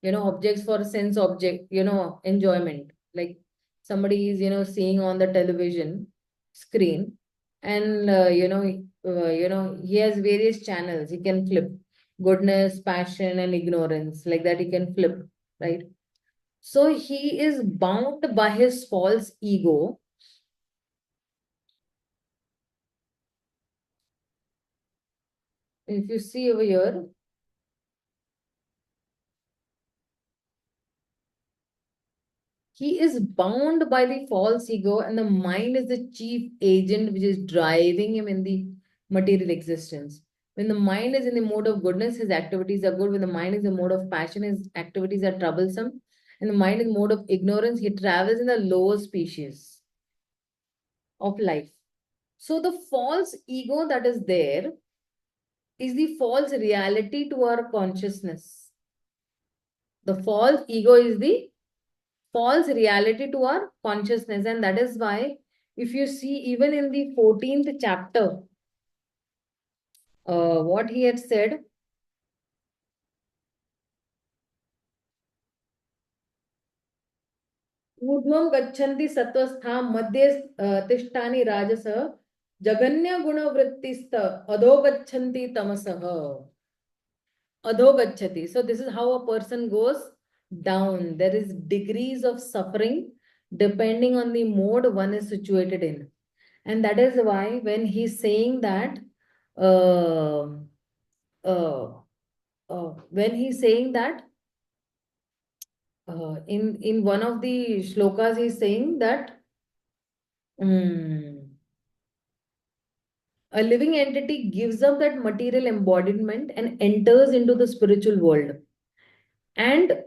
objects for sense object, enjoyment. Like somebody is, seeing on the television screen, and, he has various channels. He can flip goodness, passion, and ignorance. Like that, he can flip, right? So he is bound by his false ego. If you see over here, he is bound by the false ego, and the mind is the chief agent which is driving him in the material existence. When the mind is in the mode of goodness, his activities are good. When the mind is in the mode of passion, his activities are troublesome. And the mind is in the mode of ignorance, he travels in the lower species of life. So the false ego that is there is the false reality to our consciousness. The false ego is the false reality to our consciousness. And that is why, if you see, even in the 14th chapter, what he had said, ऊर्ध्वं गच्छन्ति सत्वस्था मध्ये तिष्ठानि राजसः जगन्य गुणवृत्तिस्त अधो गच्छन्ति तमसः adho gacchati. So this is how a person goes down. There is degrees of suffering depending on the mode one is situated in. And that is why when he's saying that, uh, uh, when he's saying that, in one of the shlokas, he's saying that a living entity gives up that material embodiment and enters into the spiritual world. And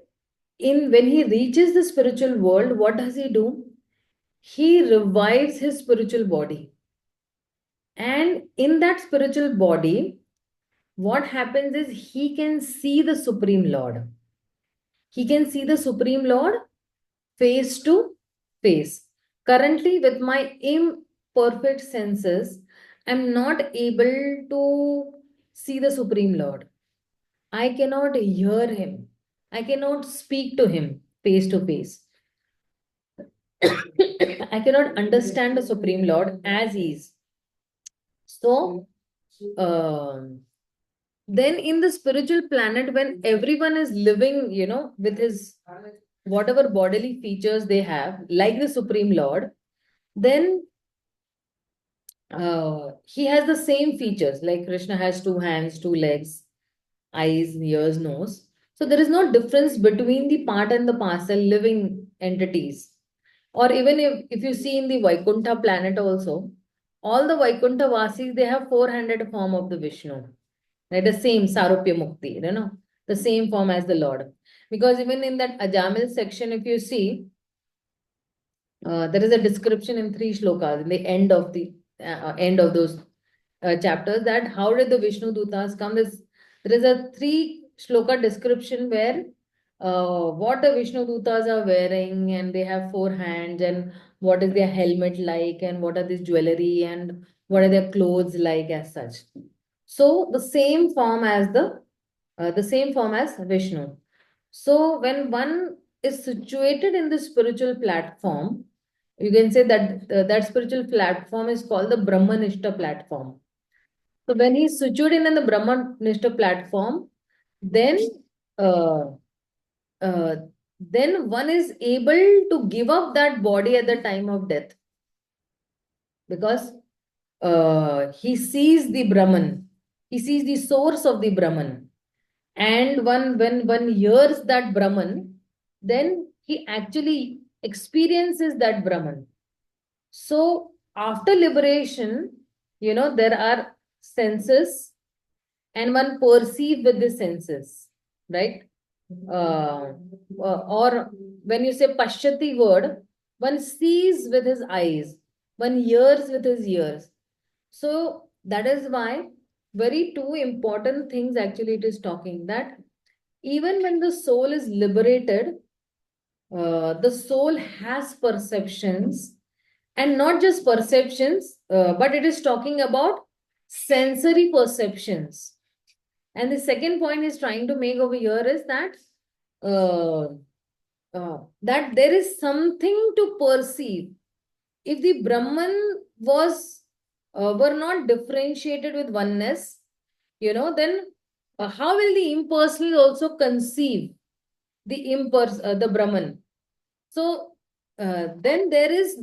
when he reaches the spiritual world, what does he do? He revives his spiritual body. And in that spiritual body, what happens is he can see the Supreme Lord. He can see the Supreme Lord face to face. Currently, with my imperfect senses, I'm not able to see the Supreme Lord. I cannot hear him. I cannot speak to him face to face. I cannot understand the Supreme Lord as he is. So, then in the spiritual planet, when everyone is living, with his whatever bodily features they have, like the Supreme Lord, then he has the same features. Like Krishna has two hands, two legs, eyes, ears, nose. So there is no difference between the part and the parcel living entities. Or even if you see in the Vaikuntha planet also, all the Vaikuntha Vasis, they have four-handed form of the Vishnu. Right? The same Sarupya Mukti, the same form as the Lord. Because even in that Ajamil section, if you see, there is a description in 3 shlokas in the end of those chapters, that how did the Vishnu Dutas come. There is a 3 shloka description where what the Vishnu Dutas are wearing, and they have 4 hands, and what is their helmet like, and what are this jewelry, and what are their clothes like as such. So the same form as Vishnu. So when one is situated in the spiritual platform, you can say that that spiritual platform is called the Brahmanishta platform. So when he's situated in the Brahmanishta platform, then uh, uh, then one is able to give up that body at the time of death, because he sees the Brahman, he sees the source of the Brahman. And when one hears that Brahman, then he actually experiences that Brahman. So after liberation, there are senses, and one perceives with the senses, right? Or when you say Pashyati word, one sees with his eyes, one hears with his ears. So that is why very 2 important things actually it is talking, that even when the soul is liberated, the soul has perceptions, and not just perceptions, but it is talking about sensory perceptions. And the second point he's trying to make over here is that that there is something to perceive. If the Brahman were not differentiated with oneness, then how will the impersonal also conceive the Brahman? So then there is,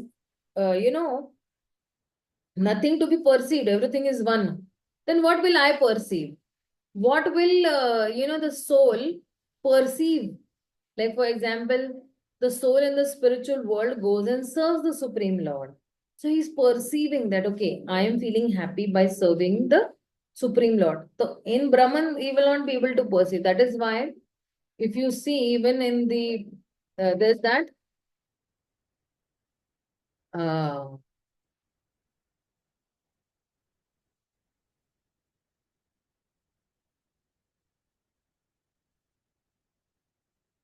nothing to be perceived. Everything is one. Then what will I perceive? What will, the soul perceive? Like, for example, the soul in the spiritual world goes and serves the Supreme Lord. So he's perceiving that, okay, I am feeling happy by serving the Supreme Lord. So in Brahman, he will not be able to perceive. That is why, if you see, even in there's that, uh,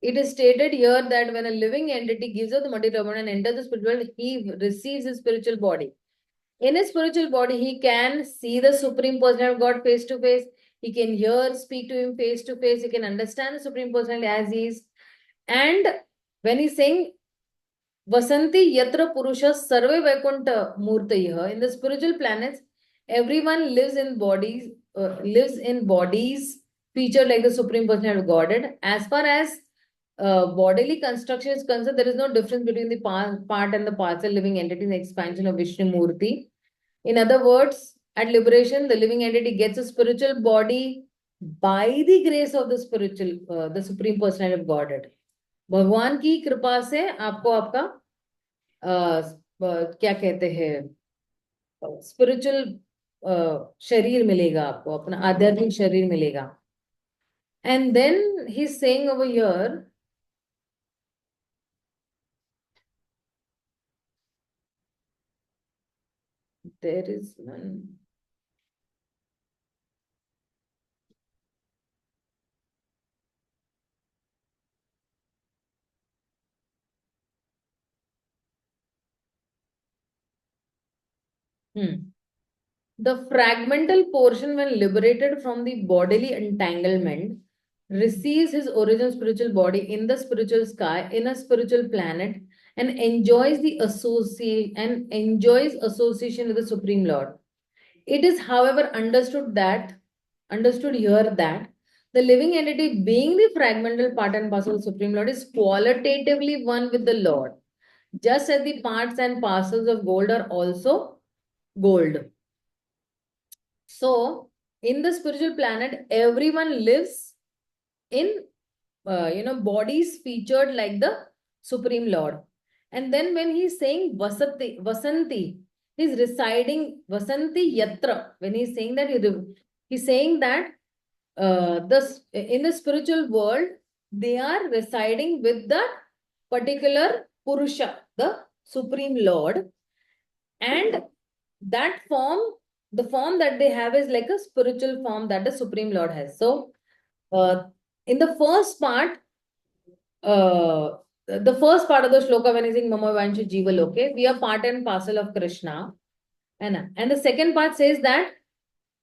it is stated here that when a living entity gives up the material and enters the spiritual world, he receives his spiritual body. In his spiritual body, he can see the Supreme Personality of God face to face. He can hear, speak to him face to face. He can understand the Supreme Personality as he is. And when he's saying Vasanti Yatra Purusha Sarve Vaikuntha Murtayah, in the spiritual planets, everyone lives in bodies featured like the Supreme Personality of Godhead. As far as bodily construction is concerned, there is no difference between the part and the parcel living entity in the expansion of Vishnu Murti. In other words, at liberation, the living entity gets a spiritual body by the grace of the Supreme Personality of Godhead. भगवान की कृपा से आपको आपका क्या कहते हैं spiritual शरीर मिलेगा, आपको अपना आध्यात्मिक शरीर मिलेगा. And then he's saying over here, there is one. The fragmental portion, when liberated from the bodily entanglement, receives his original spiritual body in the spiritual sky, in a spiritual planet, and enjoys association with the Supreme Lord. It is, however, understood here that the living entity, being the fragmental part and parcel of the Supreme Lord, is qualitatively one with the Lord, just as the parts and parcels of gold are also gold. So, in the spiritual planet, everyone lives in, bodies featured like the Supreme Lord. And then when he's saying Vasanti, he's residing Vasanti Yatra. When he's saying that, he's saying that in the spiritual world, they are residing with the particular Purusha, the Supreme Lord. And that form, the form that they have is like a spiritual form that the Supreme Lord has. So, in the first part, uh, the first part of the shloka, when he's saying Mama Vansha Jiva Loke, we are part and parcel of Krishna. And the second part says that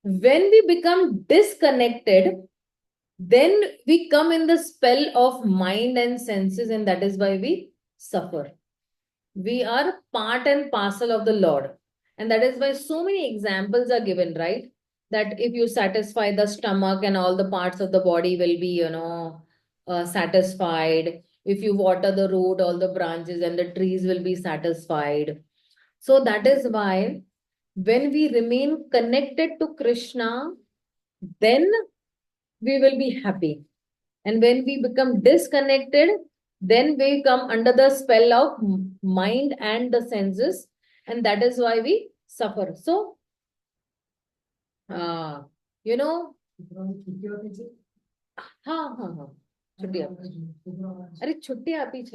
when we become disconnected, then we come in the spell of mind and senses, and that is why we suffer. We are part and parcel of the Lord. And that is why so many examples are given, right? That if you satisfy the stomach and all the parts of the body will be, satisfied. If you water the root, all the branches and the trees will be satisfied. So that is why when we remain connected to Krishna, then we will be happy. And when we become disconnected, then we come under the spell of mind and the senses, and that is why we suffer. So, you know, हाँ हाँ हाँ छुट्टी अरे छुट्टी आपी छ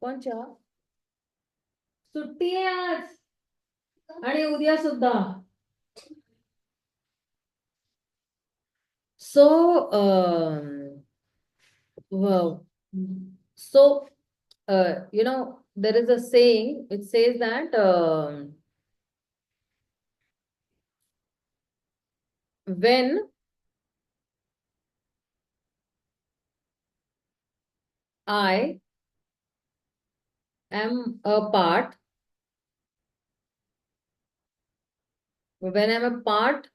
कोणच्या सुट्टी आहे आज आणि उद्या सुद्धा. So, wow. So, there is a saying, it says that when I am a part, when I'm a part,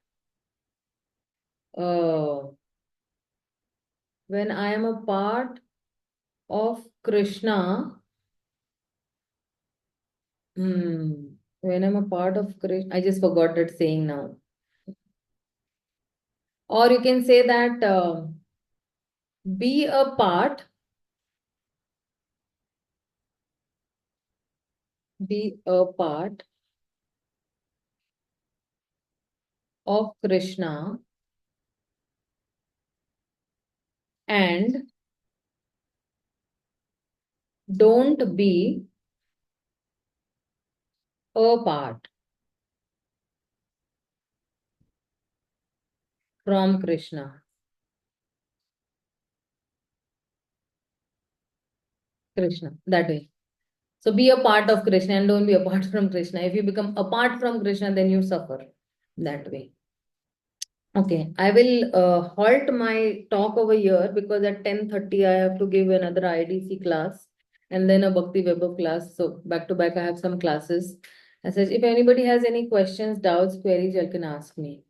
uh, when I am a part of Krishna, when I'm a part of Krishna, I just forgot that saying now. Or you can say that be a part, be a part of Krishna and don't be a part from Krishna. Krishna, that way. So be a part of Krishna and don't be apart from Krishna. If you become apart from Krishna, then you suffer that way. Okay, I will halt my talk over here because at 10:30 I have to give another IDC class and then a Bhakti Vaibhav class. So back to back I have some classes. As such, if anybody has any questions, doubts, queries, you can ask me.